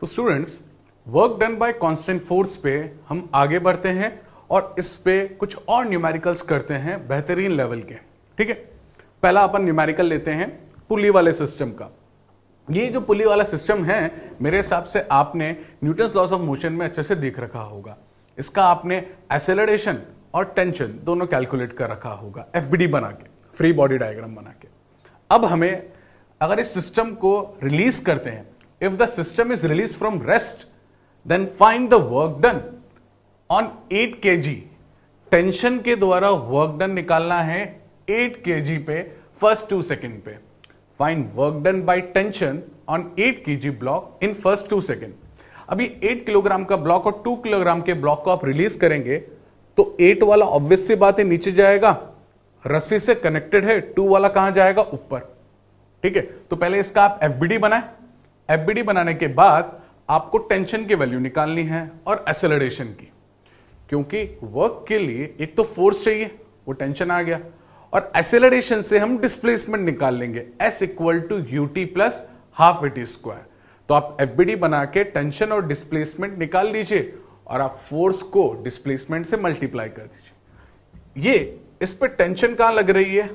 तो students, work done bye constant force पे हम आगे बढ़ते हैं और इस पे कुछ और न्यूमेरिकल्स करते हैं बेहतरीन लेवल के। ठीक है, पहला अपन न्यूमेरिकल लेते हैं पुली वाले सिस्टम का। ये जो पुली वाला सिस्टम है, मेरे हिसाब से आपने न्यूटन्स लॉज ऑफ मोशन में अच्छे से देख रखा होगा। इसका आपने एक्सेलरेशन और टेंशन दोनों कैलकुलेट कर रखा होगा एफबीडी बना के, फ्री बॉडी डायग्राम बना के। अब हमें अगर इस सिस्टम को रिलीज करते हैं, if the system is release from rest, then find the work done on 8 kg। Tension के द्वारा वर्क डन निकालना है 8 kg पे फर्स्ट 2 सेकेंड पे। Find work done by tension on 8 kg block in first 2 second. अभी 8 kilogram का block और 2 kilogram के ब्लॉक को आप रिलीज करेंगे तो 8 वाला ऑब्वियस सी बात है नीचे जाएगा, रस्सी से कनेक्टेड है। 2 वाला कहां जाएगा? ऊपर। ठीक है, तो पहले इसका आप एफबीडी बनाए। एफबीडी बनाने के बाद आपको टेंशन की वैल्यू निकालनी है और एक्सेलरेशन की, क्योंकि वर्क के लिए एक तो फोर्स चाहिए, वो टेंशन आ गया, और एक्सेलरेशन से हम डिस्प्लेसमेंट निकाल लेंगे S equal to u t plus half v t square. तो आप एफबीडी बना के टेंशन और डिस्प्लेसमेंट निकाल लीजिए और आप फोर्स को डिस्प्लेसमेंट से मल्टीप्लाई कर दीजिए। ये इस पे टेंशन कहां लग रही है?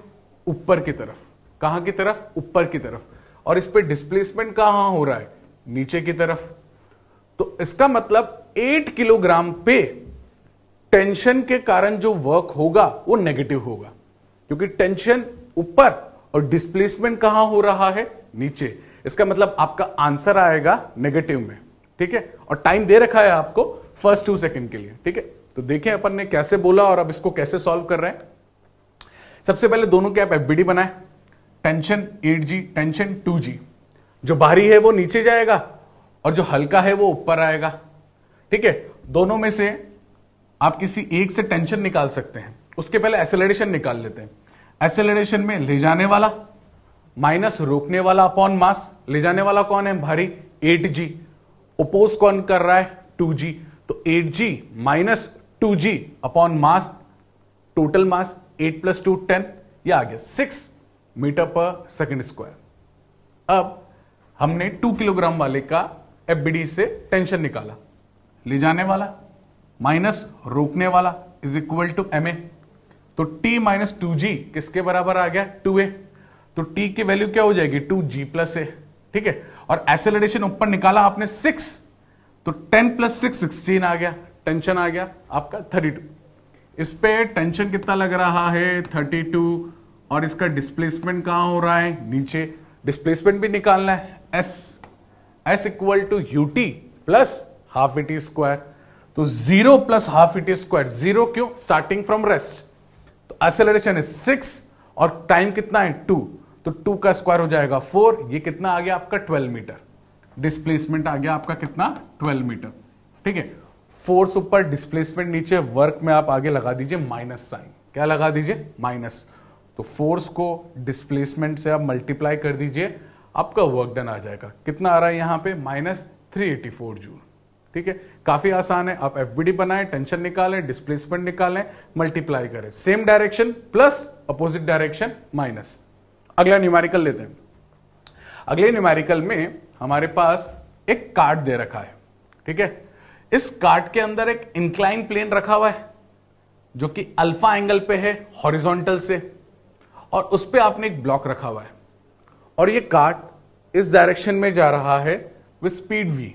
ऊपर की तरफ। कहां की तरफ? ऊपर की तरफ। और इस पे डिस्प्लेसमेंट कहां हो रहा है? नीचे की तरफ। तो इसका मतलब 8 किलोग्राम पे टेंशन के कारण जो वर्क होगा वो नेगेटिव होगा, क्योंकि टेंशन ऊपर और डिस्प्लेसमेंट कहां हो रहा है? नीचे। इसका मतलब आपका आंसर आएगा नेगेटिव में। ठीक है, और टाइम दे रखा है आपको फर्स्ट 2 सेकेंड के लिए। ठीक है, तो देखें अपन ने कैसे बोला और अब इसको कैसे सॉल्व कर रहे हैं। सबसे पहले दोनों के आप एफबीडी बनाए। Tension 8G, tension 2G। जो भारी है वो नीचे जाएगा और जो हल्का है वो ऊपर आएगा। ठीक है, दोनों में से आप किसी एक से टेंशन निकाल सकते हैं। उसके पहले एक्सेलरेशन निकाल लेते हैं। एक्सेलरेशन में ले जाने वाला माइनस रोकने वाला अपॉन मास। ले जाने वाला कौन है? भारी 8G। ओपोज कौन कर रहा है? 2G। तो 8G minus 2G upon mass, total mass 8 + 2 10, यह आ गया 6 मीटर पर सेकेंड स्क्वायर। अब हमने 2 किलोग्राम वाले का एफबीडी से टेंशन निकाला। ले जाने वाला माइनस रोकने वाला इज इक्वल टू ma। तो T माइनस 2G किसके बराबर आ गया? 2a। तो T की वैल्यू क्या हो जाएगी? 2G + a। ठीक है, और एक्सेलरेशन ऊपर निकाला आपने 6, तो 10 + 6 16 आ गया। टेंशन आ गया आपका 32। इस पे टेंशन कितना लग रहा है? 32। और इसका डिस्प्लेसमेंट कहां हो रहा है? नीचे। डिस्प्लेसमेंट भी निकालना है S equal to u t plus half v t square. तो 0 + हाफ वीटी स्क्वायर। 0 क्यों? Starting from rest. तो एक्सेलरेशन है 6 और टाइम कितना है? 2। तो 2 का स्क्वायर हो जाएगा 4। ये कितना आ गया आपका? 12 मीटर। डिस्प्लेसमेंट आ गया आपका कितना? 12 मीटर। ठीक है, फोर्स ऊपर, डिस्प्लेसमेंट नीचे। वर्क में आप आगे लगा दीजिए माइनस साइन। क्या लगा दीजिए? माइनस। तो फोर्स को डिस्प्लेसमेंट से आप मल्टीप्लाई कर दीजिए, आपका वर्क डन आ जाएगा। कितना आ रहा है यहां पे? -384 जूल। ठीक है, काफी आसान है। आप एफबीडी बनाएं, टेंशन निकालें, डिस्प्लेसमेंट निकालें, मल्टीप्लाई करें। Same direction plus opposite direction minus. अगला न्यूमेरिकल लेते हैं। अगले न्यूमेरिकल में हमारे पास एक कार्ड दे रखा है। ठीक है, इस कार्ड के अंदर एक इंक्लाइन प्लेन रखा हुआ है जो कि अल्फा एंगल पे है हॉरिजॉन्टल से, और उस पे आपने एक ब्लॉक रखा हुआ है और ये कार्ड इस डायरेक्शन में जा रहा है विद स्पीड v।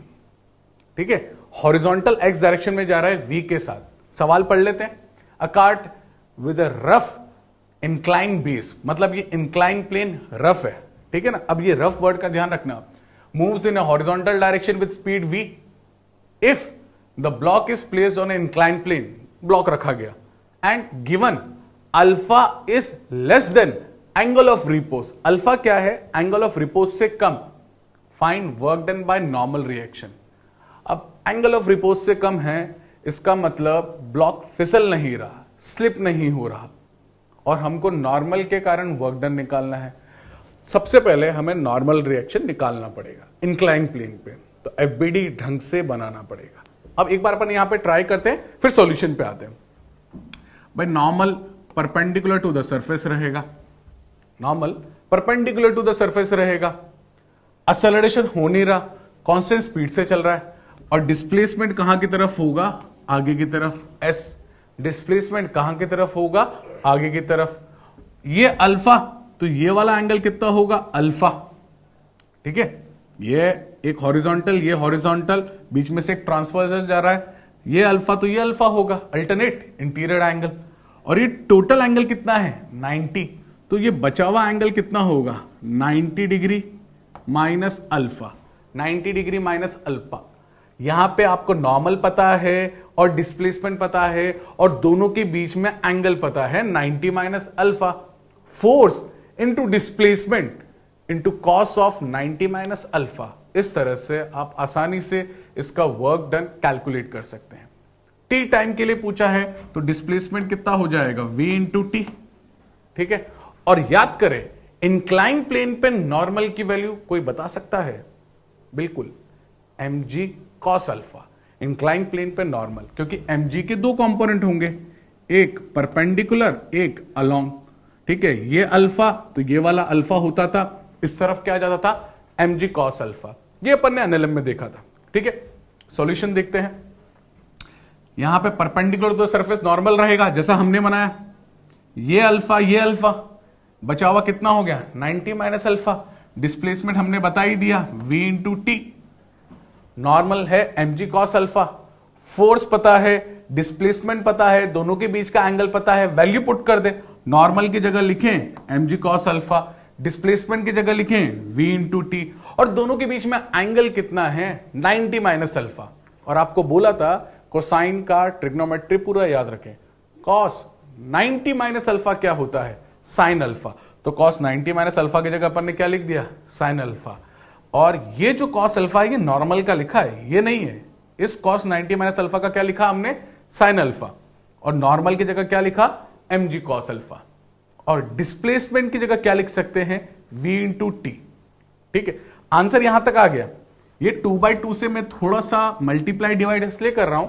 ठीक है, हॉरिजॉन्टल x डायरेक्शन में जा रहा है v के साथ। सवाल पढ़ लेते हैं। अ card with a rough incline base, मतलब ये इंक्लाइन प्लेन रफ है। ठीक है ना, अब ये रफ वर्ड का ध्यान रखना। Moves in a horizontal direction with speed v if the block is placed on a incline plane. Block रखा गया and given alpha is less than angle of repose. Alpha क्या है? एंगल ऑफ रिपोज से कम। Find work done by normal reaction. अब angle of repose से कम है, इसका मतलब ब्लॉक फिसल नहीं रहा, स्लिप नहीं हो रहा, और हमको नॉर्मल के कारण वर्क डन निकालना है। सबसे पहले हमें नॉर्मल रिएक्शन निकालना पड़ेगा इंक्लाइन प्लेन पे, तो एफबीडी ढंग से बनाना पड़ेगा। अब एक बार अपन यहां पे ट्राई करते हैं, फिर सॉल्यूशन पे आते हैं। भाई normal perpendicular to the surface रहेगा, normal perpendicular to the surface रहेगा। एक्सेलरेशन हो नहीं रहा कांस्टेंट स्पीड से चल रहा है, और डिस्प्लेसमेंट कहां की तरफ होगा, आगे की तरफ, एस। डिस्प्लेसमेंट कहां की तरफ होगा, आगे की तरफ। ये अल्फा, तो ये वाला एंगल कितना होगा, अल्फा। ठीक है, ये एक हॉरिजॉन्टल, ये हॉरिजॉन्टल, बीच में से एक ट्रांसवर्सल जा रहा है, ये अल्फा, तो ये अल्फा होगा, अल्टरनेट इंटीरियर एंगल। और ये टोटल एंगल कितना है, 90, तो ये बचा हुआ एंगल कितना होगा, 90 degree minus alpha, 90 degree minus alpha. यहां पे आपको नॉर्मल पता है और डिस्प्लेसमेंट पता है, और दोनों के बीच में एंगल पता है, 90 minus alpha. Force into displacement into cos of 90 minus alpha. इस तरह से आप आसानी से इसका वर्क डन कैलकुलेट कर सकते हैं। टी टाइम के लिए पूछा है तो डिस्प्लेसमेंट कितना हो जाएगा, v इंटू टी। ठीक है, और याद करें इंक्लाइन प्लेन पे नॉर्मल की वैल्यू कोई बता सकता है, बिल्कुल mg cos alpha. Incline plane पे नॉर्मल, क्योंकि mg के दो कंपोनेंट होंगे, एक परपेंडिकुलर, एक अलोंग। ठीक है, ये अल्फा, तो ये वाला अल्फा होता था, इस तरफ क्या जाता था, mg cos अल्फा। ये अपन ने एनएलएम में देखा था। ठीक है, सॉल्यूशन देखते हैं। यहां पे परपेंडिकुलर तो सरफेस नॉर्मल रहेगा जैसा हमने बनाया, ये अल्फा, बचा हुआ कितना हो गया, 90 माइनस अल्फा। डिस्प्लेसमेंट हमने बता ही दिया, v इंटू टी। नॉर्मल है mg cos अल्फा। फोर्स पता है, डिस्प्लेसमेंट पता है, दोनों के बीच का एंगल पता है, वैल्यू पुट कर दे। नॉर्मल की जगह लिखें mg cos अल्फा, डिस्प्लेसमेंट की जगह लिखें v इंटू टी, और दोनों के बीच में एंगल कितना है, 90 माइनस अल्फा। और आपको बोला था कोसाइन का ट्रिग्नोमेट्री पूरा याद रखें। कॉस 90 माइनस अल्फा क्या होता है, साइन अल्फा। तो कॉस 90 माइनस अल्फा की जगह अपन ने क्या लिख दिया, साइन अल्फा। और ये जो कॉस अल्फा है ये नॉर्मल का लिखा है, ये नहीं है। इस कॉस 90 माइनस अल्फा का क्या लिखा हमने, साइन अल्फा। और नॉर्मल की जगह क्या लिखा, mg cos अल्फा। और डिस्प्लेसमेंट की जगह क्या लिख सकते हैं, v इंटू टी। ठीक है, आंसर यहां तक आ गया। ये 2/2 से मैं थोड़ा सा मल्टीप्लाई डिवाइड इसलिए कर रहा हूं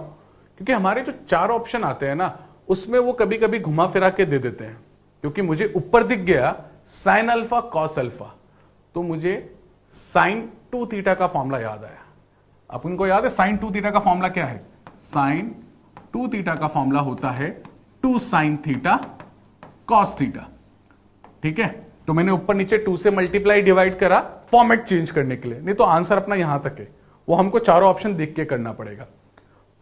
क्योंकि हमारे जो 4 ऑप्शन आते हैं ना, उसमें वो कभी कभी घुमा फिरा के दे देते हैं। क्योंकि मुझे ऊपर दिख गया साइन अल्फा कॉस अल्फा, तो मुझे साइन 2 थीटा का फॉर्मूला याद आया। अपन को याद है साइन 2 थीटा का फॉर्मूला क्या है, साइन 2 थीटा का फॉर्मूला होता है 2 साइन थीटा कॉस थीटा। ठीक है, तो मैंने ऊपर नीचे 2 से मल्टीप्लाई डिवाइड करा फॉर्मेट चेंज करने के लिए, नहीं तो आंसर अपना यहां तक है। वो हमको चारों ऑप्शन देख के करना पड़ेगा।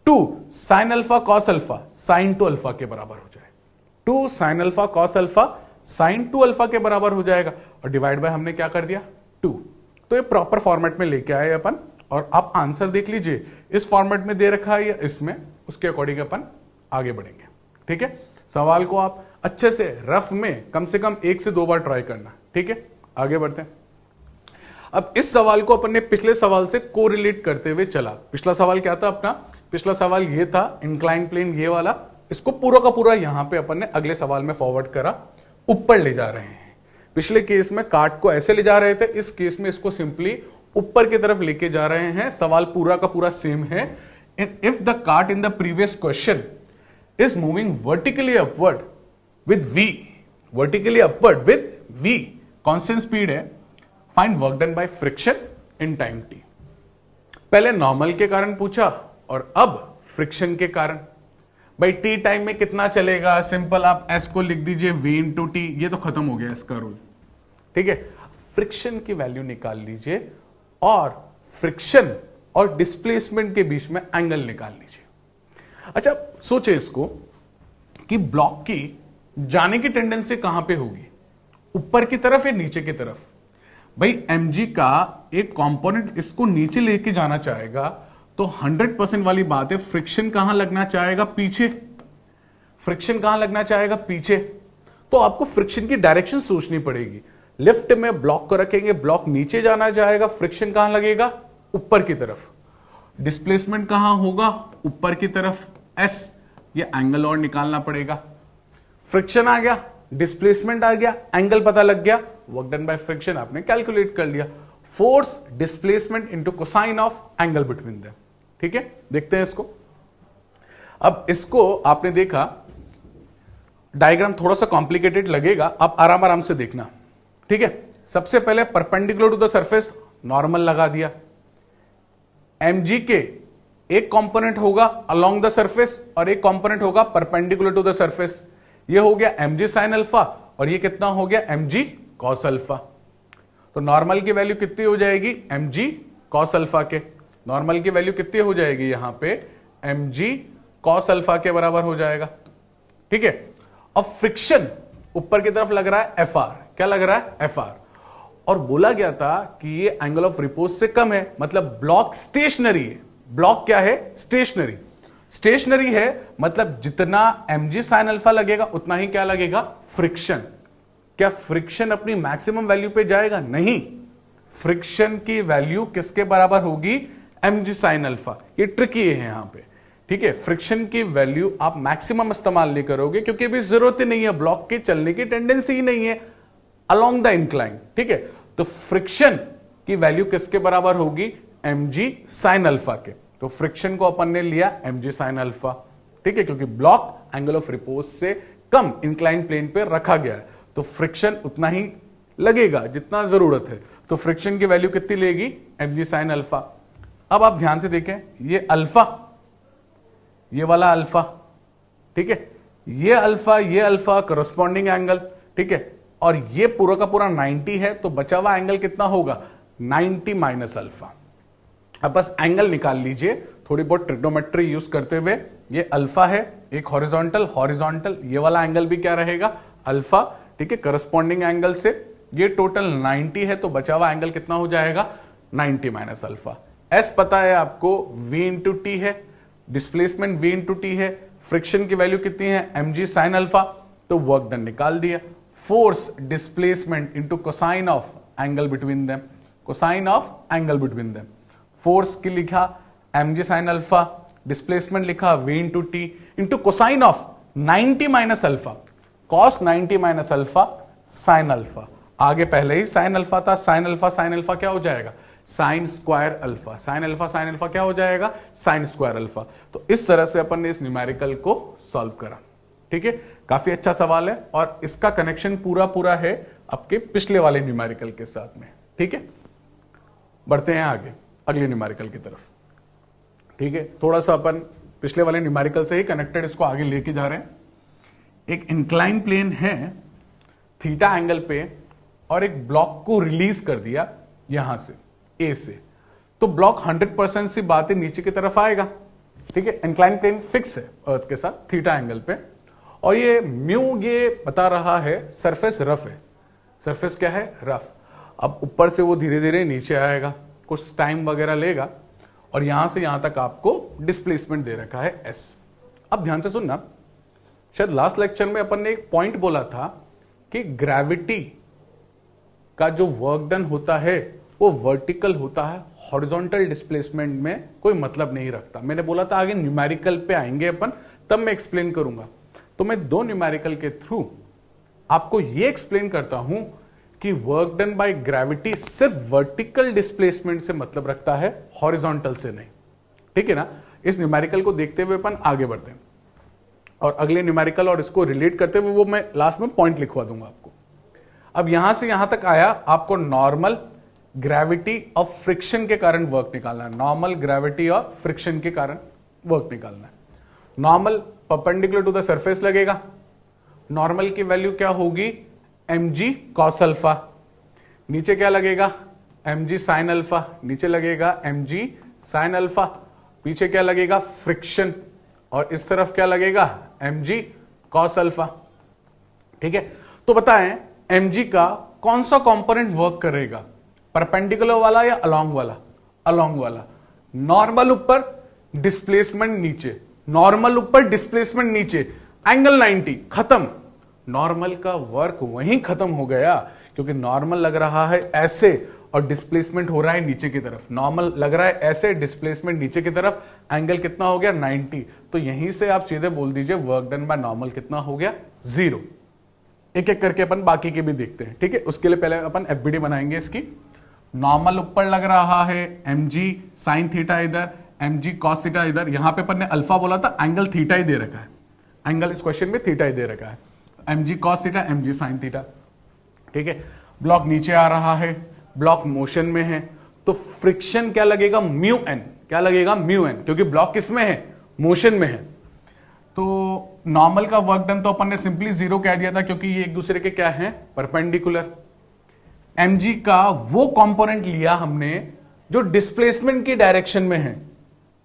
2 sine alpha cos alpha sign 2 alpha के बराबर हो जाए, 2 sine alpha cos alpha sign 2 alpha के बराबर हो जाएगा। और डिवाइड बाय हमने क्या कर दिया, 2। तो ये प्रॉपर फॉर्मेट में लेके आए अपन। और आप आंसर देख लीजिए, इस फॉर्मेट में दे रखा है या इसमें, उसके अकॉर्डिंग अपन आगे बढ़ेंगे। ठीक है, सवाल को आप अच्छे से रफ में कम से कम 1 से 2 बार ट्राई करना। ठीक है, आगे बढ़ते हैं। अब इस सवाल को अपन ने पिछले सवाल से कोरिलेट करते हुए चला। पिछला सवाल क्या था अपना, पिछला सवाल ये था इंक्लाइन प्लेन ये वाला, इसको पूरा का पूरा यहां पे अपन ने अगले सवाल में फॉरवर्ड करा, ऊपर ले जा रहे हैं। पिछले केस में काट को ऐसे ले जा रहे थे, इस केस में इसको सिंपली ऊपर की तरफ लेके जा रहे हैं। सवाल पूरा का पूरा सेम है। If the cart in the previous question is moving vertically upward with v, vertically upward with v, constant speed है, find work done by friction in time t। पहले नॉर्मल के कारण पूछा और अब फ्रिक्शन के कारण। भाई टी टाइम में कितना चलेगा, सिंपल आप s को लिख दीजिए v इंटू टी, ये तो खत्म हो गया इसका रूल। ठीक है, फ्रिक्शन की वैल्यू निकाल लीजिए और फ्रिक्शन और डिस्प्लेसमेंट के बीच में एंगल निकाल लीजिए। अच्छा सोचे इसको कि ब्लॉक की जाने की टेंडेंसी कहां पे होगी, ऊपर की तरफ या नीचे की तरफ। भाई mg का एक कंपोनेंट इसको नीचे लेके जाना चाहेगा तो 100% वाली बात है, फ्रिक्शन कहां लगना चाहेगा, पीछे। फ्रिक्शन कहां लगना चाहेगा, पीछे। तो आपको फ्रिक्शन की डायरेक्शन सोचनी पड़ेगी। लेफ्ट में ब्लॉक को रखेंगे, ब्लॉक नीचे जाना चाहेगा, फ्रिक्शन कहां लगेगा, ऊपर की तरफ। डिस्प्लेसमेंट कहां होगा, ऊपर की तरफ, s। ये एंगल और निकालना पड़ेगा। फ्रिक्शन आ गया, डिस्प्लेसमेंट आ गया, एंगल पता लग गया, वर्क डन बाय फ्रिक्शन आपने कैलकुलेट कर लिया। Force displacement into cosine of angle between them. ठीक है, देखते हैं इसको। अब इसको आपने देखा, डायग्राम थोड़ा सा कॉम्प्लिकेटेड लगेगा, आप आराम आराम से देखना। ठीक है, सबसे पहले perpendicular to the surface normal लगा दिया, mg के एक कंपोनेंट होगा अलोंग द सरफेस और एक कंपोनेंट होगा परपेंडिकुलर टू द सरफेस। ये हो गया mg साइन अल्फा और ये कितना हो गया mg कॉस अल्फा। तो नॉर्मल की वैल्यू कितनी हो जाएगी mg कॉस अल्फा के, नॉर्मल की वैल्यू कितनी हो जाएगी यहां पे mg कॉस अल्फा के बराबर हो जाएगा। ठीक है, अब फ्रिक्शन ऊपर की तरफ लग रहा है fr, क्या लग रहा है fr, और बोला गया था कि ये एंगल ऑफ रिपोज से कम है, मतलब ब्लॉक स्टेशनरी है। ब्लॉक क्या है, स्टेशनरी। स्टेशनरी है मतलब जितना mg साइन अल्फा लगेगा उतना ही क्या लगेगा, फ्रिक्शन। क्या फ्रिक्शन अपनी मैक्सिमम वैल्यू पे जाएगा, नहीं, फ्रिक्शन की वैल्यू किसके बराबर होगी, mg साइन अल्फा। ये ट्रिकी है यहां पे, ठीक है, फ्रिक्शन की वैल्यू आप मैक्सिमम इस्तेमाल नहीं करोगे क्योंकि अभी जरूरत ही नहीं है, ब्लॉक के चलने की टेंडेंसी ही नहीं है अलोंग द इंक्लाइन। ठीक है, तो फ्रिक्शन की वैल्यू किसके बराबर होगी, mg साइन अल्फा के। तो फ्रिक्शन को अपन ने लिया mg साइन अल्फा, ठीक है, क्योंकि ब्लॉक एंगल ऑफ रिपोज से कम इंक्लाइन प्लेन पे रखा गया है तो फ्रिक्शन उतना ही लगेगा जितना जरूरत है। तो फ्रिक्शन की वैल्यू कितनी लेगी, mg साइन अल्फा। अब आप ध्यान से देखें, ये अल्फा, ये वाला अल्फा, ठीक है, ये अल्फा करस्पॉन्डिंग एंगल, ठीक है, और ये पूरा का पूरा 90 है तो बचा हुआ एंगल कितना होगा, 90 माइनस अल्फा। अब बस एंगल निकाल लीजिए थोड़ी बहुत ट्रिग्नोमेट्री यूज करते हुए। ये अल्फा है, एक हॉरिजॉन्टल, ये वाला एंगल भी क्या रहेगा, अल्फा, ठीक है, करस्पॉन्डिंग एंगल से ये टोटल 90 है तो बचा हुआ एंगल कितना हो जाएगा, 90 माइनस अल्फा। एस पता है आपको, v इंटू टी है, डिस्प्लेसमेंट v इंटू टी है, फ्रिक्शन की वैल्यू कितनी है, mg साइन अल्फा, तो वर्क डन निकाल दिया। Force displacement into cosine of angle between them, cosine of angle between them. Force की लिखा mg साइन अल्फा, डिस्प्लेसमेंट लिखा v into T into cosine of 90 minus alpha, cos 90 minus alpha sine alpha. आगे पहले ही sine alpha था, sine alpha क्या हो जाएगा, sine square alpha, sine alpha क्या हो जाएगा, साइन स्क्वायर अल्फा। तो इस तरह से अपन ने इस न्यूमेरिकल को सॉल्व करा। ठीक है, काफी अच्छा सवाल है और इसका कनेक्शन पूरा है आपके पिछले वाले न्यूमेरिकल के साथ में। ठीक है, बढ़ते हैं आगे अगले न्यूमेरिकल की तरफ। ठीक है, थोड़ा सा अपन पिछले वाले न्यूमेरिकल से ही कनेक्टेड इसको आगे लेके जा रहे हैं। एक इंक्लाइन प्लेन है थीटा एंगल पे और एक ब्लॉक को रिलीज कर दिया यहां से ए से, तो ब्लॉक 100% सी बात है नीचे की तरफ आएगा। ठीक है, इंक्लाइन प्लेन फिक्स है अर्थ के साथ थीटा एंगल पे, और ये म्यू ये बता रहा है सरफेस रफ है, सरफेस क्या है, रफ। अब ऊपर से वो धीरे धीरे नीचे आएगा, कुछ टाइम वगैरह लेगा, और यहां से यहां तक आपको डिस्प्लेसमेंट दे रखा है एस। अब ध्यान से सुनना, शायद लास्ट लेक्चर में अपन ने एक पॉइंट बोला था कि ग्रेविटी का जो वर्क डन होता है वो वर्टिकल होता है, हॉरिजॉन्टल डिस्प्लेसमेंट में कोई मतलब नहीं रखता। मैंने बोला था आगे न्यूमेरिकल पे आएंगे अपन, तब मैं एक्सप्लेन करूंगा। तो मैं दो न्यूमेरिकल के थ्रू आपको ये एक्सप्लेन करता हूं कि वर्क डन बाय ग्रेविटी सिर्फ वर्टिकल डिस्प्लेसमेंट से मतलब रखता है, हॉरिजॉन्टल से नहीं। ठीक है ना, इस न्यूमेरिकल को देखते हुए अपन आगे बढ़ते हैं और अगले न्यूमेरिकल और इसको रिलेट करते हुए वो मैं लास्ट में पॉइंट लिखवा दूंगा आपको। अब यहां से यहां तक आया, आपको नॉर्मल ग्रेविटी ऑफ फ्रिक्शन के कारण वर्क निकालना है, नॉर्मल ग्रेविटी ऑफ फ्रिक्शन के कारण वर्क निकालना है। Normal perpendicular to the surface लगेगा, नॉर्मल की वैल्यू क्या होगी, mg cos अल्फा, नीचे क्या लगेगा, mg sin अल्फा, नीचे लगेगा mg sin अल्फा, पीछे क्या लगेगा, फ्रिक्शन, और इस तरफ क्या लगेगा, mg cos अल्फा। ठीक है, तो बताएं mg का कौन सा कंपोनेंट वर्क करेगा, परपेंडिकुलर वाला या अलोंग वाला, अलोंग वाला। नॉर्मल ऊपर डिस्प्लेसमेंट नीचे, नॉर्मल ऊपर डिस्प्लेसमेंट नीचे, एंगल 90 खत्म। नॉर्मल का वर्क वहीं खत्म हो गया क्योंकि नॉर्मल लग रहा है ऐसे और डिस्प्लेसमेंट हो रहा है नीचे की तरफ। नॉर्मल लग रहा है ऐसे, डिस्प्लेसमेंट नीचे की तरफ, एंगल कितना हो गया 90। तो यहीं से आप सीधे बोल दीजिए वर्क डन बाय नॉर्मल कितना हो गया, 0। एक एक करके अपन बाकी के भी देखते हैं। ठीक है, उसके लिए पहले अपन एफबीडी बनाएंगे इसकी। नॉर्मल ऊपर लग रहा है mg साइन थीटा इधर, mg cos थीटा इधर, यहां पे अपन ने अल्फा बोला था, एंगल थीटा ही दे रखा है, एंगल इस क्वेश्चन में थीटा ही दे रखा है, mg cos theta, mg sine theta. ठीक है, ब्लॉक नीचे आ रहा है, ब्लॉक मोशन में है, तो फ्रिक्शन क्या लगेगा, म्यू एन, क्या लगेगा, म्यू एन, क्योंकि ब्लॉक किस में है, मोशन में है। तो नॉर्मल का वर्क डन तो अपन ने सिंपली 0 कह दिया था, क्योंकि ये एक दूसरे के क्या है, परपेंडिकुलर। mg का वो कंपोनेंट लिया हमने जो डिस्प्लेसमेंट की डायरेक्शन में है।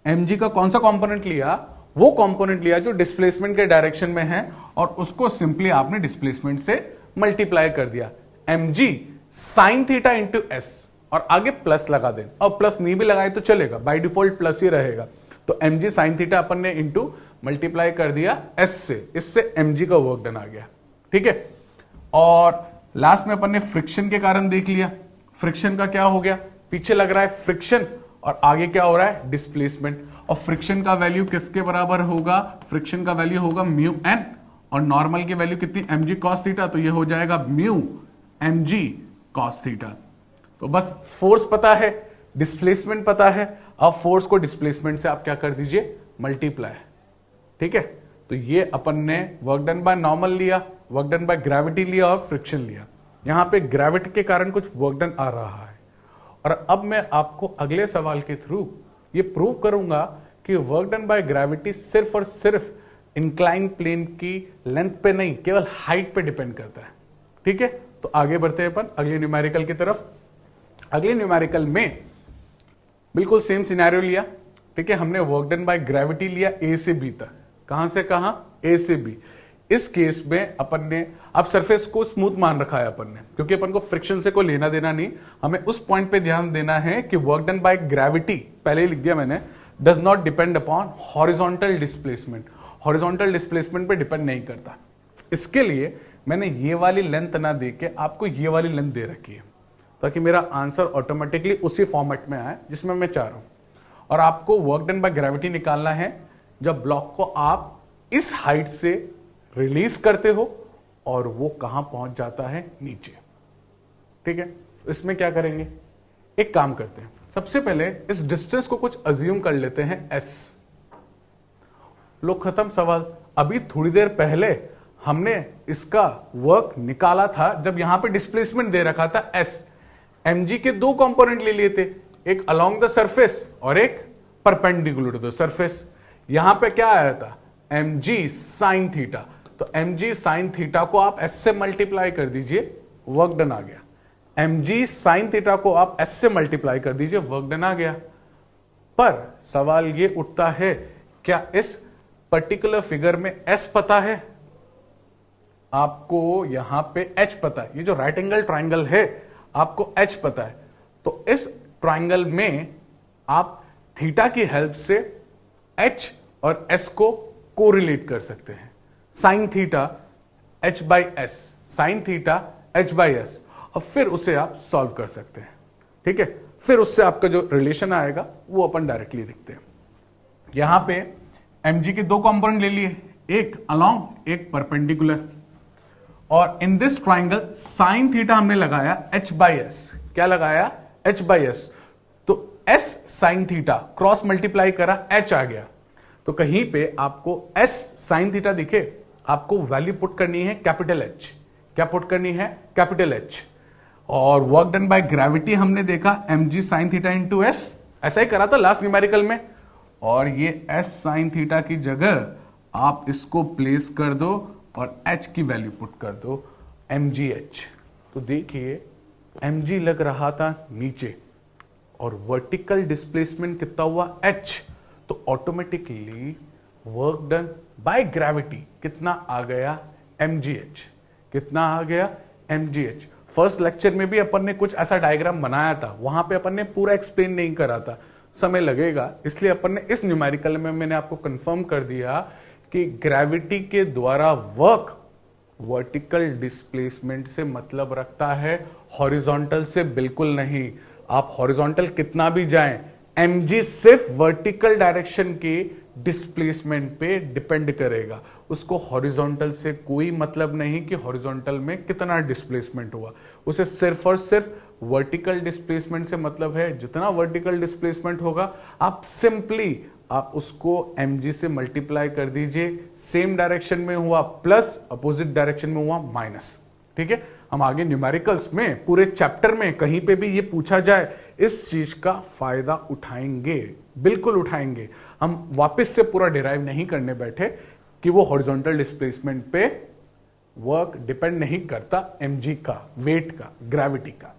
mg का कौन सा कंपोनेंट लिया, वो कंपोनेंट लिया जो डिस्प्लेसमेंट के डायरेक्शन में है, और उसको सिंपली आपने डिस्प्लेसमेंट से मल्टीप्लाई कर दिया, mg sine theta into S, और आगे प्लस लगा दें, और प्लस नहीं भी लगाए तो चलेगा, बाय डिफॉल्ट प्लस ही रहेगा। तो mg साइन थीटा अपन ने इंटू मल्टीप्लाई कर दिया s से, इससे mg का वर्क डन आ गया। ठीक है, और लास्ट में अपन ने फ्रिक्शन के कारण देख लिया, फ्रिक्शन का क्या हो गया, पीछे लग रहा है फ्रिक्शन और आगे क्या हो रहा है, डिस्प्लेसमेंट। और फ्रिक्शन का वैल्यू किसके बराबर होगा, फ्रिक्शन का वैल्यू होगा म्यू एन, और नॉर्मल की वैल्यू कितनी, mg cos थीटा, तो ये हो जाएगा म्यू mg cos थीटा। तो बस फोर्स पता है, डिस्प्लेसमेंट पता है, अब फोर्स को डिस्प्लेसमेंट से आप क्या कर दीजिए, मल्टीप्लाई। ठीक है, तो ये अपन ने वर्क डन बाय नॉर्मल लिया, वर्क डन बाय ग्रेविटी लिया और फ्रिक्शन लिया। यहां पे ग्रेविटी के कारण कुछ वर्क डन आ रहा है, और अब मैं आपको अगले सवाल के थ्रू ये प्रूव करूंगा कि वर्क डन बाय ग्रेविटी सिर्फ और सिर्फ इंक्लाइन प्लेन की लेंथ पे नहीं, केवल हाइट पे डिपेंड करता है। ठीक है, तो आगे बढ़ते हैं अपन अगले न्यूमेरिकल की तरफ। अगले न्यूमेरिकल में बिल्कुल सेम सिनेरियो लिया। ठीक है, हमने वर्क डन बाय ग्रेविटी लिया ए से बी तक, कहां से कहां, ए से बी। इस केस में अपन ने अब सरफेस को स्मूथ मान रखा है अपन ने, क्योंकि अपन को फ्रिक्शन से कोई लेना देना नहीं, हमें उस पॉइंट पे ध्यान देना है कि वर्क डन बाय ग्रेविटी, पहले ही लिख दिया मैंने, does not depend upon horizontal displacement, horizontal displacement पे डिपेंड नहीं करता। इसके लिए मैंने ये वाली लेंथ ना दे के आपको ये वाली लेंथ दे रखी है, ताकि मेरा आंसर ऑटोमेटिकली उसी फॉर्मेट में आए जिसमें मैं चाह रहा हूं। और आपको वर्क डन बाय ग्रेविटी निकालना है जब ब्लॉक को आप इस हाइट से रिलीज करते हो और वो कहां पहुंच जाता है, नीचे। ठीक है, तो इसमें क्या करेंगे, एक काम करते हैं, सबसे पहले इस डिस्टेंस को कुछ अज्यूम कर लेते हैं s। लो खत्म सवाल। अभी थोड़ी देर पहले हमने इसका वर्क निकाला था जब यहां पे डिस्प्लेसमेंट दे रखा था s। mg के दो कंपोनेंट ले लिए थे, एक अलोंग द सरफेस और एक परपेंडिकुलर टू द सरफेस। यहां पे क्या आया था, mg साइन थीटा, तो mg साइन थीटा को आप s से मल्टीप्लाई कर दीजिए, वर्क डन आ गया। mg साइन थीटा को आप s से मल्टीप्लाई कर दीजिए, वर्क डन आ गया। पर सवाल ये उठता है, क्या इस पर्टिकुलर फिगर में s पता है? आपको यहां पे h पता है, ये जो राइट एंगल ट्राइंगल है आपको h पता है, तो इस ट्राइंगल में आप थीटा की हेल्प से h और s को कोरिलेट कर सकते हैं। Sine theta h by S, sine theta h by S, और फिर उसे आप सॉल्व कर सकते हैं। ठीक है, फिर उससे आपका जो रिलेशन आएगा वो अपन डायरेक्टली देखते हैं। यहां पे mg के दो कंपोनेंट ले लिए, एक अलोंग एक परपेंडिकुलर, और in this triangle sine theta हमने लगाया h बाई एस। क्या लगाया, h बाई एस, तो s sine theta cross multiply करा, h आ गया। तो कहीं पे आपको s साइन थीटा दिखे, आपको वैल्यू पुट करनी है कैपिटल H। क्या पुट करनी है, कैपिटल H। और वर्क डन बाय ग्रेविटी हमने देखा mg sine theta into S, ऐसा ही करा था लास्ट न्यूमेरिकल में, और ये s साइन थीटा की जगह आप इसको प्लेस कर दो और h की वैल्यू पुट कर दो, mgh। तो देखिए mg लग रहा था नीचे और वर्टिकल डिस्प्लेसमेंट कितना हुआ, h, तो automatically work done by gravity कितना आ गया, mgh। कितना आ गया, mgh। फर्स्ट लेक्चर में भी अपन ने कुछ ऐसा डायग्राम बनाया था, वहां पे अपन ने पूरा एक्सप्लेन नहीं करा था, समय लगेगा, इसलिए अपन ने इस न्यूमेरिकल में मैंने आपको कंफर्म कर दिया कि ग्रेविटी के द्वारा वर्क वर्टिकल डिस्प्लेसमेंट से मतलब रखता है, हॉरिजॉन्टल से बिल्कुल नहीं। आप हॉरिजॉन्टल कितना भी जाएं, mg सिर्फ वर्टिकल डायरेक्शन के डिस्प्लेसमेंट पे डिपेंड करेगा, उसको हॉरिजॉन्टल से कोई मतलब नहीं कि हॉरिजॉन्टल में कितना डिस्प्लेसमेंट हुआ, उसे सिर्फ और सिर्फ वर्टिकल डिस्प्लेसमेंट से मतलब है। जितना वर्टिकल डिस्प्लेसमेंट होगा आप सिंपली आप उसको mg से मल्टीप्लाई कर दीजिए, सेम डायरेक्शन में हुआ प्लस, अपोजिट डायरेक्शन में हुआ माइनस। ठीक है, हम आगे न्यूमेरिकल्स में पूरे चैप्टर में कहीं पे भी ये पूछा जाए इस चीज का फायदा उठाएंगे, बिल्कुल उठाएंगे। हम वापस से पूरा डिराइव नहीं करने बैठे कि वो हॉरिजॉन्टल डिस्प्लेसमेंट पे वर्क डिपेंड नहीं करता mg का, वेट का, ग्रेविटी का।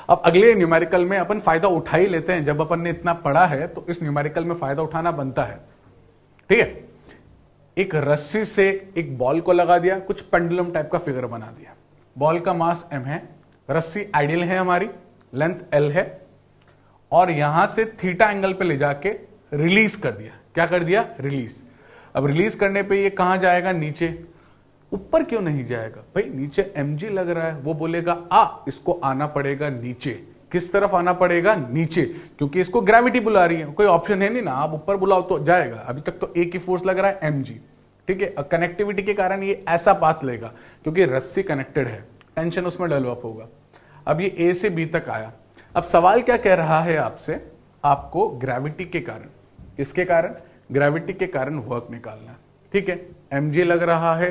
अब अगले न्यूमेरिकल में अपन फायदा उठा ही लेते हैं। जब अपन ने इतना पढ़ा है तो इस न्यूमेरिकल में फायदा उठाना बनता है। ठीक है, एक रस्सी से एक बॉल को लगा दिया, कुछ पेंडुलम टाइप का फिगर बना दिया। बॉल का मास m है, रस्सी आइडियल है, हमारी लेंथ l है, और यहां से थीटा एंगल पे ले जाके रिलीज कर दिया। क्या कर दिया? रिलीज। अब रिलीज करने पे ये कहां जाएगा? नीचे। ऊपर क्यों नहीं जाएगा भाई? नीचे mg लग रहा है। वो बोलेगा इसको आना पड़ेगा नीचे। किस तरफ आना पड़ेगा? नीचे, क्योंकि इसको ग्रेविटी बुला रही है। कोई ऑप्शन है नहीं ना, आप ऊपर बुलाओ तो जाएगा। अभी तक तो एक ही फोर्स लग रहा है mg। ठीक है, कनेक्टिविटी के कारण ये ऐसा पाथ लेगा क्योंकि रस्सी कनेक्टेड है, टेंशन उसमें डेवलप होगा। अब ये ए से बी तक आया। अब सवाल क्या कह रहा है आपसे? आपको ग्रेविटी के कारण, किसके कारण? ग्रेविटी के कारण वर्क निकालना है। ठीक है, mg लग रहा है,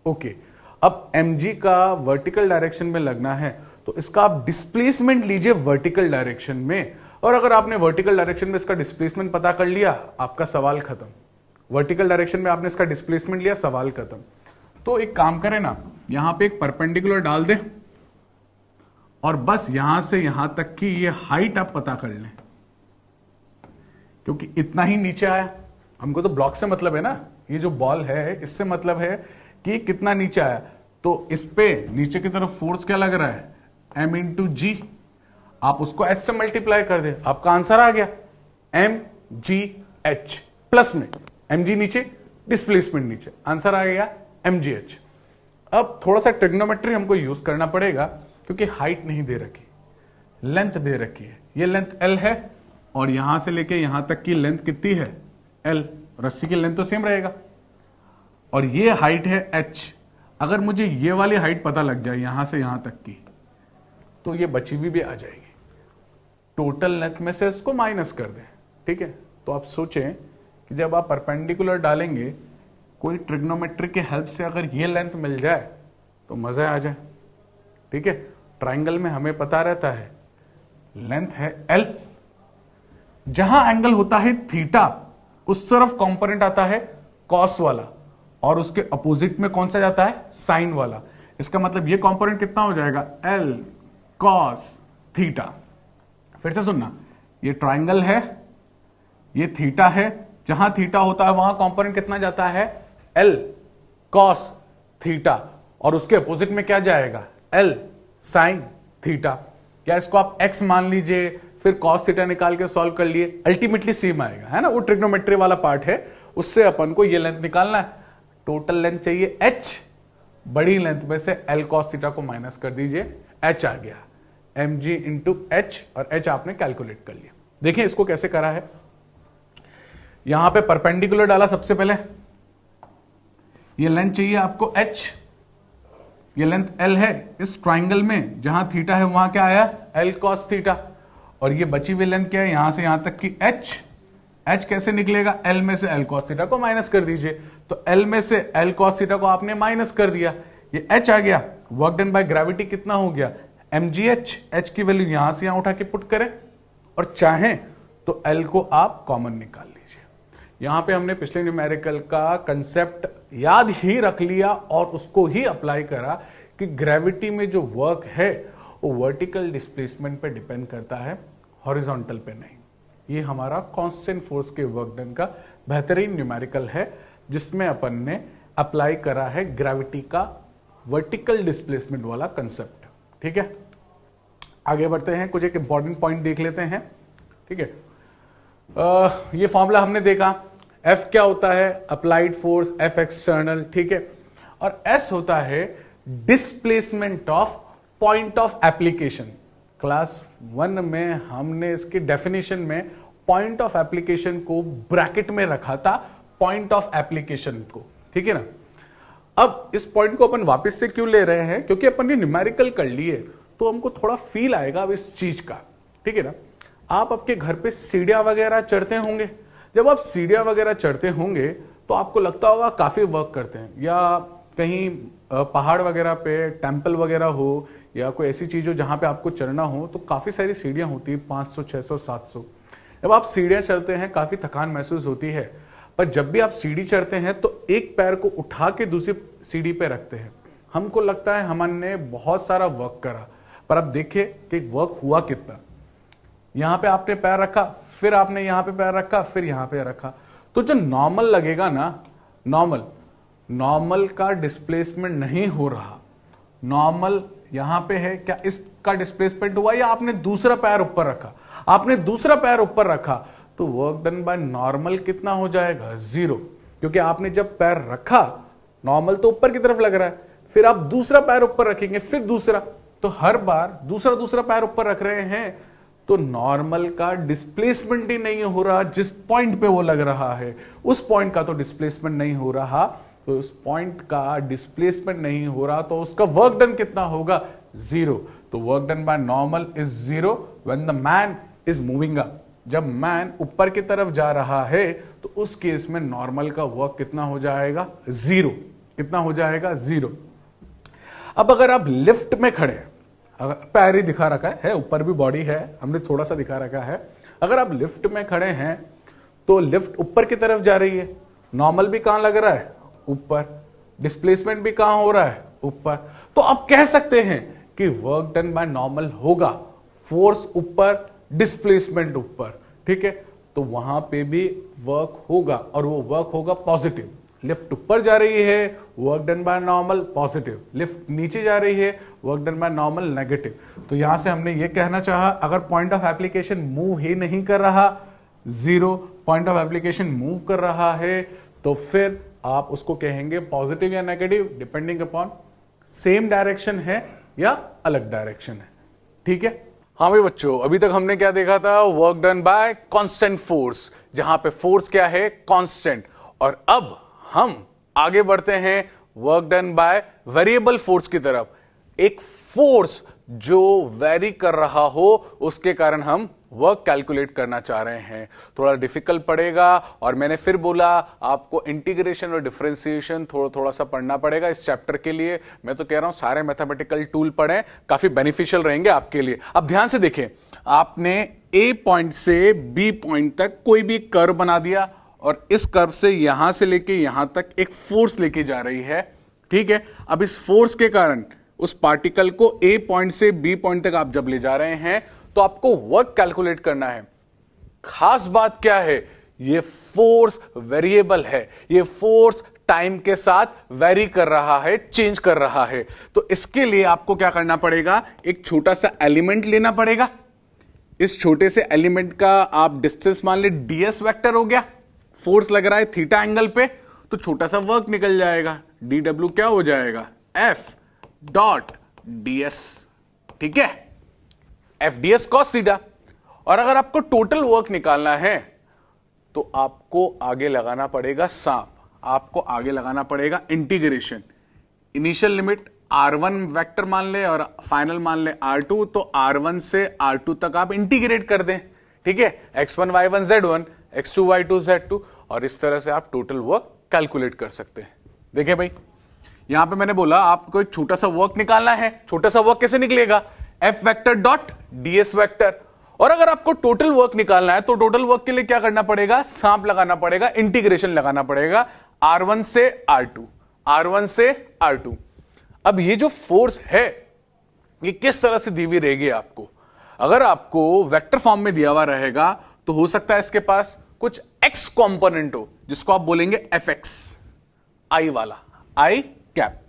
ओके। अब mg का वर्टिकल डायरेक्शन में लगना है तो इसका आप डिस्प्लेसमेंट लीजिए वर्टिकल डायरेक्शन में, और अगर आपने वर्टिकल डायरेक्शन में इसका डिस्प्लेसमेंट पता कर लिया, आपका सवाल खत्म। वर्टिकल डायरेक्शन में आपने इसका डिस्प्लेसमेंट लिया, सवाल खत्म। तो एक काम करें ना, यहां पे एक परपेंडिकुलर डाल दे और बस यहां से यहां तक की ये हाइट आप पता कर लें, क्योंकि इतना ही नीचे आया। हमको तो ब्लॉक से मतलब है ना, ये जो बॉल है इससे मतलब है कि कितना नीचे आया। तो इस पे नीचे की तरफ फोर्स क्या लग रहा है? m इंटू जी। आप उसको h से मल्टीप्लाई कर दे, आपका आंसर आ गया mgh। प्लस में mg नीचे, डिस्प्लेसमेंट नीचे, आंसर आ गया mgh। अब थोड़ा सा ट्रिग्नोमेट्री हमको यूज करना पड़ेगा क्योंकि हाइट नहीं दे रखी, लेंथ दे रखी है। ये लेंथ l है और यहां से लेके यहां तक की लेंथ कितनी है? l। रस्सी की लेंथ तो सेम रहेगा और ये हाइट है h। अगर मुझे ये वाली हाइट पता लग जाए यहां से यहां तक की, तो ये बची हुई भी आ जाएगी। टोटल लेंथ में से इसको माइनस कर दें। ठीक है, तो आप सोचें कि जब आप परपेंडिकुलर डालेंगे, कोई ट्रिग्नोमेट्री के हेल्प से अगर ये लेंथ मिल जाए तो मजा आ जाए। ठीक है, ट्राइंगल में हमें पता रहता है लेंथ है l, जहां एंगल होता है थीटा उस तरफ कंपोनेंट आता है कॉस वाला, और उसके अपोजिट में कौन सा जाता है? साइन वाला। इसका मतलब ये कंपोनेंट कितना हो जाएगा? l cos theta. फिर से सुनना, ये ट्राइंगल है, ये थीटा है, जहां थीटा होता है वहां कंपोनेंट कितना जाता है? l cos थीटा, और उसके अपोजिट में क्या जाएगा? l sin theta. या इसको आप x मान लीजिए, फिर cos थीटा निकाल के सॉल्व कर लिए, अल्टीमेटली सेम आएगा, है ना। वो ट्रिग्नोमेट्री वाला पार्ट है, उससे अपन को ये लेंथ निकालना है। टोटल लेंथ चाहिए h, बड़ी लेंथ में से l cos थीटा को माइनस कर दीजिए, h आ गया mg इंटू h, और h आपने कैलकुलेट कर लिया। देखिए इसको कैसे करा है। यहां पे परपेंडिकुलर डाला सबसे पहले, ये लेंथ चाहिए आपको h, ये लेंथ l है। इस ट्राइंगल में जहां थीटा है वहां क्या आया? l cos थीटा, और ये बची हुई लेंथ क्या है? यहां से यहां तक की h। h कैसे निकलेगा? l में से l cos थीटा को माइनस कर दीजिए, तो l में से l cos थीटा को आपने माइनस कर दिया, ये h आ गया। वर्क डन बाय ग्रेविटी कितना हो गया? mgh। h की वैल्यू यहां से यहां उठा के पुट करें, और चाहें तो l को आप कॉमन निकाल लीजिए। यहां पे हमने पिछले न्यूमेरिकल का कंसेप्ट याद ही रख लिया और उसको ही अप्लाई करा कि ग्रेविटी में जो वर्क है वो वर्टिकल डिस्प्लेसमेंट पे डिपेंड करता है, हॉरिजॉन्टल पे नहीं। ये हमारा कांस्टेंट फोर्स के वर्क डन का बेहतरीन न्यूमेरिकल है, जिसमें अपन ने अप्लाई करा है ग्रेविटी का वर्टिकल डिस्प्लेसमेंट वाला कंसेप्ट। ठीक है, आगे बढ़ते हैं, कुछ एक इंपॉर्टेंट पॉइंट देख लेते हैं। ठीक है, ये फॉर्मूला हमने देखा, F क्या होता है? Applied force, F external. ठीक है, और S होता है displacement of point of application. Class 1 में हमने इसकी डेफिनेशन में पॉइंट ऑफ एप्लीकेशन को ब्रैकेट में रखा था, पॉइंट ऑफ एप्लीकेशन को। ठीक है ना। अब इस पॉइंट को अपन वापस से क्यों ले रहे हैं? क्योंकि अपन ने न्यूमेरिकल कर लिए तो हमको थोड़ा फील आएगा अब इस चीज का। ठीक है ना। आप आपके घर पे सीढ़ियां वगैरह चढ़ते होंगे, जब आप सीढ़ियां वगैरह चढ़ते होंगे तो आपको लगता होगा काफी वर्क करते हैं, या कहीं पहाड़ वगैरह पे टेंपल वगैरह हो या कोई ऐसी चीज हो जहां पे आपको चढ़ना हो तो काफी सारी सीढ़ियां होती है, 500, 600, 700। जब आप सीढ़ियां चढ़ते हैं काफी थकान महसूस होती है, पर जब भी आप सीढ़ी चढ़ते हैं तो एक पैर को उठा के दूसरी सीढ़ी पे रखते हैं। हमको लगता है हमने बहुत सारा वर्क करा, पर अब देखिए कि वर्क हुआ कितना। यहां पे आपने पैर रखा, फिर आपने यहां पे पैर रखा, फिर यहां पे रखा, तो जो नॉर्मल लगेगा ना, नॉर्मल का डिस्प्लेसमेंट नहीं हो रहा। नॉर्मल यहां पे है, क्या इसका डिस्प्लेसमेंट हुआ या आपने दूसरा पैर ऊपर रखा? आपने दूसरा पैर ऊपर रखा तो वर्क डन बाय नॉर्मल कितना हो जाएगा? 0, क्योंकि आपने जब पैर रखा, नॉर्मल तो ऊपर की तरफ लग रहा है, फिर आप दूसरा पैर ऊपर रखेंगे, फिर दूसरा, तो हर बार दूसरा पैर ऊपर रख रहे हैं, तो नॉर्मल का डिस्प्लेसमेंट ही नहीं हो रहा। जिस पॉइंट पे वो लग रहा है उस पॉइंट का तो डिस्प्लेसमेंट नहीं हो रहा, तो उस पॉइंट का डिस्प्लेसमेंट नहीं हो रहा, तो उसका वर्क डन कितना होगा? 0। तो work done by normal is 0 when the man is moving up. जब मैन ऊपर की तरफ जा रहा है तो उस केस में नॉर्मल का वर्क कितना हो जाएगा? 0। कितना हो जाएगा? 0। अब अगर आप लिफ्ट में खड़े हैं, अगर पैर ही दिखा रखा है, ऊपर भी बॉडी है, हमने थोड़ा सा दिखा रखा है, अगर आप लिफ्ट में खड़े हैं तो लिफ्ट ऊपर की तरफ जा रही है, नॉर्मल भी कहां लग रहा है? ऊपर, डिस्प्लेसमेंट भी कहां हो रहा है? ऊपर। तो आप कह सकते हैं कि वर्क डन बाय नॉर्मल होगा फोर्स ऊपर, डिस्प्लेसमेंट ऊपर, ठीक है? तो वहां पे भी वर्क होगा और वो वर्क होगा पॉजिटिव। लिफ्ट ऊपर जा रही है, work done by normal positive. Lift नीचे जा रही है, work done by normal negative. तो यहां से हमने ये कहना चाहा, अगर पॉइंट ऑफ एप्लीकेशन मूव ही नहीं कर रहा, 0, पॉइंट ऑफ एप्लीकेशन मूव कर रहा है, तो फिर आप उसको कहेंगे पॉजिटिव या negative, depending upon same direction है या अलग डायरेक्शन है। ठीक है? हाँ भाई बच्चों, अभी तक हमने क्या देखा था? Work done bye constant force, जहां पे फोर्स क्या है? कांस्टेंट। और अब हम आगे बढ़ते हैं work done by variable force की तरफ। एक फोर्स जो वेरी कर रहा हो, उसके कारण हम वर्क कैलकुलेट करना चाह रहे हैं। थोड़ा डिफिकल्ट पड़ेगा, और मैंने फिर बोला आपको इंटीग्रेशन और डिफरेंशिएशन थोड़ा थोड़ा सा पढ़ना पड़ेगा इस चैप्टर के लिए। मैं तो कह रहा हूं सारे मैथमेटिकल टूल पढ़ें, काफी बेनिफिशियल रहेंगे आपके लिए। अब ध्यान से देखें, आपने ए पॉइंट से बी पॉइंट तक कोई भी कर्व बना दिया, और इस कर्व से यहां से लेके यहां तक एक फोर्स लेके जा रही है। ठीक है? अब इस फोर्स के कारण उस पार्टिकल को ए पॉइंट से बी पॉइंट तक आप जब ले जा रहे हैं, तो आपको वर्क कैलकुलेट करना है। खास बात क्या है? ये फोर्स वेरिएबल है, ये फोर्स टाइम के साथ वेरी कर रहा है, चेंज कर रहा है। तो इसके लिए आपको क्या करना पड़ेगा? एक छोटा सा एलिमेंट लेना पड़ेगा। इस छोटे से एलिमेंट का आप डिस्टेंस मान ले ds वेक्टर हो गया, फोर्स लग रहा है थीटा एंगल पे, तो छोटा सा वर्क निकल जाएगा, dw क्या हो जाएगा? f dot ds। ठीक है? F D S cos theta. और अगर आपको टोटल वर्क निकालना है तो आपको आगे लगाना पड़ेगा सांप, आपको आगे लगाना पड़ेगा integration. Initial limit r1 vector मान ले और फाइनल मान ले r2, तो r1 से r2 तक आप इंटीग्रेट कर दें। ठीक है? x1 y1 z1, x2 y2 z2, और इस तरह से आप टोटल वर्क कैलकुलेट कर सकते हैं। देखिए भाई, यहां पे मैंने बोला आपको एक छोटा सा वर्क निकालना है। छोटा सा वर्क कैसे निकलेगा? F vector dot ds vector. और अगर आपको टोटल वर्क निकालना है तो टोटल वर्क के लिए क्या करना पड़ेगा? सांप लगाना पड़ेगा, इंटीग्रेशन लगाना पड़ेगा, r1 से r2, r1 से r2। अब ये जो फोर्स है ये किस तरह से दी हुई रहेगी आपको? अगर आपको वेक्टर फॉर्म में दिया हुआ रहेगा तो हो सकता है इसके पास कुछ x कंपोनेंट हो, जिसको आप बोलेंगे fx, i वाला, i कैप,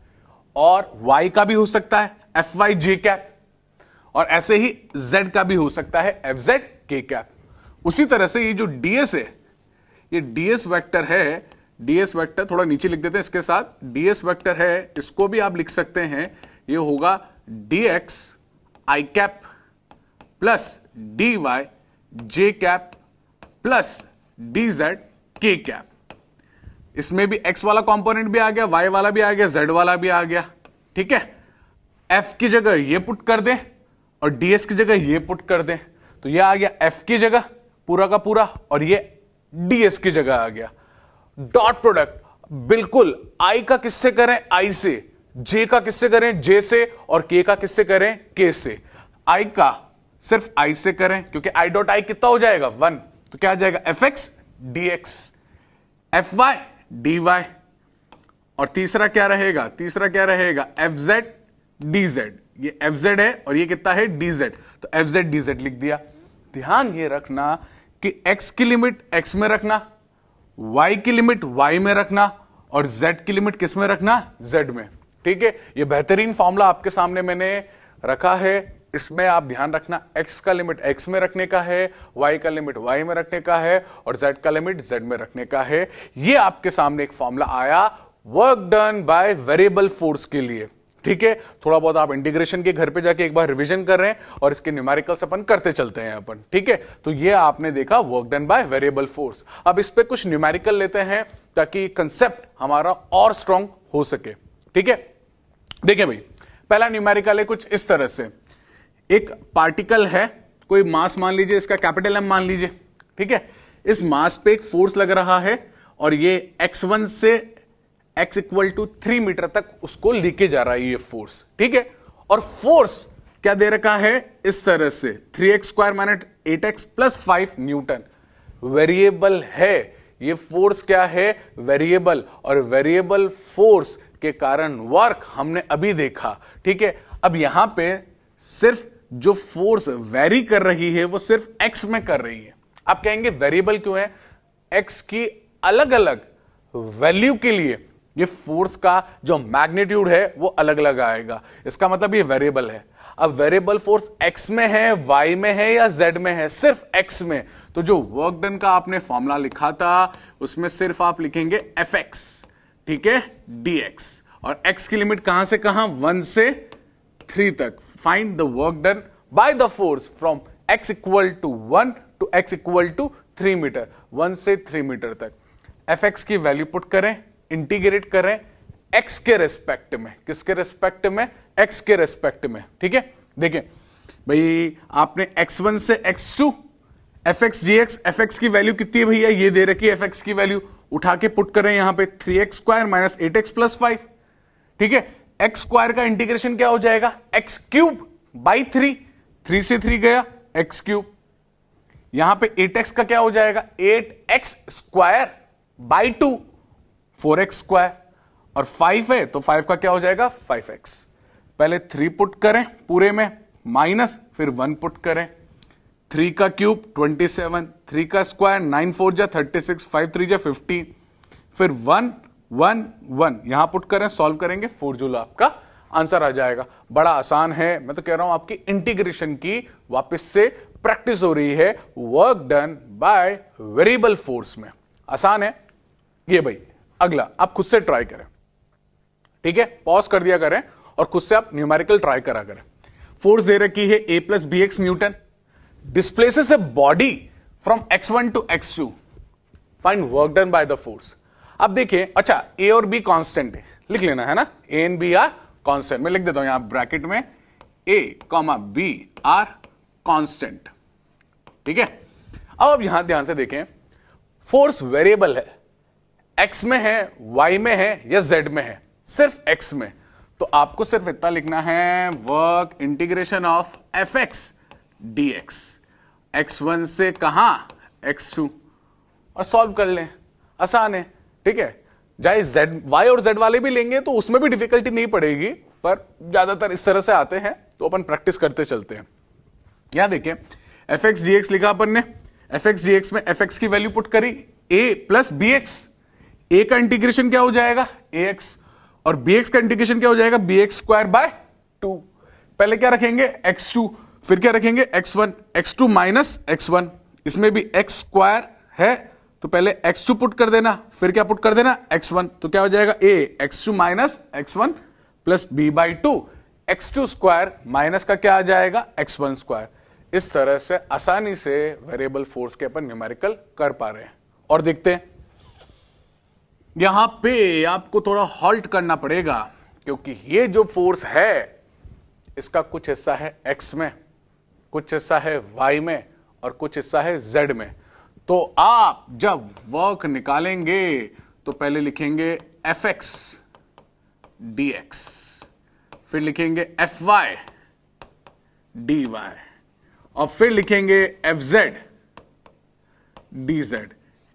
और y का भी हो सकता है fy j कैप, और ऐसे ही z का भी हो सकता है fz k कैप। उसी तरह से ये जो ds है, ये ds वेक्टर है, ds वेक्टर थोड़ा नीचे लिख देते हैं इसके साथ, ds वेक्टर है, इसको भी आप लिख सकते हैं, ये होगा dx i cap plus dy j cap plus dz k cap. इसमें भी x वाला कंपोनेंट भी आ गया, y वाला भी आ गया, z वाला भी आ गया। ठीक है? f की जगह ये पुट कर दें और ds की जगह ये पुट कर दें, तो ये आ गया f की जगह पूरा का पूरा, और ये ds की जगह आ गया। डॉट प्रोडक्ट बिल्कुल i का किससे करें? i से, j का किससे करें? j से, और k का किससे करें? k से। i का सिर्फ i से करें, क्योंकि i डॉट i कितना हो जाएगा? 1, तो क्या आ जाएगा F x D x, F Y D Y, और तीसरा क्या रहेगा, तीसरा क्या रहेगा एफ जेड डी जेड। ये एफ जेड है और ये कितना है डी जेड, तो एफ जेड डी जेड लिख दिया। ध्यान ये रखना कि x की लिमिट x में रखना, y की लिमिट y में रखना, और z की लिमिट किस में रखना, z में। ठीक है, ये बेहतरीन फॉर्मूला आपके सामने मैंने रखा है, इसमें आप ध्यान रखना x का लिमिट x में रखने का है, y का लिमिट y में रखने का है, और z का लिमिट z में रखने का है। ये आपके सामने एक फॉर्मूला आया work done by variable force के लिए। ठीक है, थोड़ा बहुत आप इंटीग्रेशन के घर पे जाके एक बार रिवीजन कर रहे हैं और इसके न्यूमेरिकल्स अपन करते चलते हैं अपन। ठीक है, तो ये आपने देखा work done by variable force. अब इस पे कुछ न्यूमेरिकल लेते हैं ताकि कंसेप्ट हमारा और स्ट्रांग हो सके। ठीक है, देखिए भाई, पहला न्यूमेरिकल है कुछ इस तरह से, एक पार्टिकल है, कोई मास मान लीजिए, इसका कैपिटल एम मान लीजिए। ठीक है, इस मास पे एक फोर्स लग रहा है और ये x1 से x इक्वल टू 3 मीटर तक उसको लेके जा रहा है ये फोर्स। ठीक है, और फोर्स क्या दे रखा है इस तरह से 3x square minus 8x plus 5 Newton. Variable है ये फोर्स, क्या है वेरिएबल, और वेरिएबल फोर्स के कारण वर्क हमने अभी देखा। ठीक है, अब यहां पे सिर्फ जो फोर्स वेरी कर रही है वो सिर्फ x में कर रही है। आप कहेंगे वेरिएबल क्यों है, x की अलग अलग वैल्यू के लिए ये फोर्स का जो मैग्नीट्यूड है वो अलग अलग आएगा, इसका मतलब ये वेरिएबल है। अब वेरिएबल फोर्स x में है, y में है या z में है, सिर्फ x में, तो जो वर्क डन का आपने फॉर्मूला लिखा था उसमें सिर्फ आप लिखेंगे fx, ठीक है, dx, और x की लिमिट कहां से कहां, 1 से 3 तक। Find the work done by the force from x equal to 1 to x equal to 3 metre, 1 से 3 मीटर तक। fx की वैल्यू पुट करें, इंटीग्रेट करें x के रेस्पेक्ट में, किसके रेस्पेक्ट में, x के रेस्पेक्ट में। ठीक है, देखिए भाई, आपने x1 से x2 fx gx, fx की वैल्यू कितनी है भैया, ये दे रखी है fx की वैल्यू, उठा के पुट करें यहां पे 3x square minus 8x plus 5। ठीक है, x स्क्वायर का इंटीग्रेशन क्या हो जाएगा, x क्यूब बाई 3, 3 से 3 गया x क्यूब, यहां पे 8x का क्या हो जाएगा, 8x square by 2, 4x square, और 5 है तो 5 का क्या हो जाएगा 5x। पहले 3 पुट करें पूरे में, माइनस फिर 1 पुट करें, 3 का क्यूब 27, 3 का स्क्वायर 9 4 जा 36, 5 3 जा 15, फिर 1 1 1 यहां पुट करें, सॉल्व करेंगे 4 जूल आपका आंसर आ जाएगा। बड़ा आसान है, मैं तो कह रहा हूं आपकी इंटीग्रेशन की वापस से प्रैक्टिस हो रही है work done by variable force में। आसान है ये भाई। अगला आप खुद से ट्राई करें, ठीक है, पॉज कर दिया करें और खुद से आप न्यूमेरिकल ट्राई करा करें। फोर्स दे रखी है a plus B X newton, displaces a body from x1 to x2, find work done by the force. अब देखिए, अच्छा a और b कांस्टेंट है, लिख लेना है ना, a and b are constant. मैं लिख देता हूं यहां ब्रैकेट में a comma b are constant. ठीक है, अब यहां ध्यान से देखें, फोर्स वेरिएबल है, x में है, y में है या z में है, सिर्फ x में, तो आपको सिर्फ इतना लिखना है work integration of fx dx, x1 से कहां x2, और सॉल्व कर लें, आसान है। ठीक है, चाहे z y और z वाले भी लेंगे तो उसमें भी डिफिकल्टी नहीं पड़ेगी, पर ज्यादातर इस तरह से आते हैं तो अपन प्रैक्टिस करते चलते हैं। यहां देखिए fx dx लिखा अपन ने, fx dx में fx की वैल्यू पुट करी a plus B x, a का इंटीग्रेशन क्या हो जाएगा ax, और bx का इंटीग्रेशन क्या हो जाएगा bx स्क्वायर बाय 2। पहले क्या रखेंगे x2, फिर क्या रखेंगे x1, x2 माइनस x1, इसमें भी x स्क्वायर है तो पहले x2 पुट कर देना, फिर क्या पुट कर देना x1, तो क्या हो जाएगा a x2 minus x1 plus b by 2, x2 square minus का क्या आ जाएगा x1 स्क्वायर। इस तरह से आसानी से वेरिएबल फोर्स के अपन न्यूमेरिकल कर पा रहे हैं। और देखते हैं, यहां पे आपको थोड़ा हॉल्ट करना पड़ेगा, क्योंकि ये जो फोर्स है इसका कुछ हिस्सा है x में, कुछ हिस्सा है y में, और कुछ हिस्सा है z में। तो आप जब वर्क निकालेंगे तो पहले लिखेंगे fx dx, फिर लिखेंगे fy dy, और फिर लिखेंगे fz dz।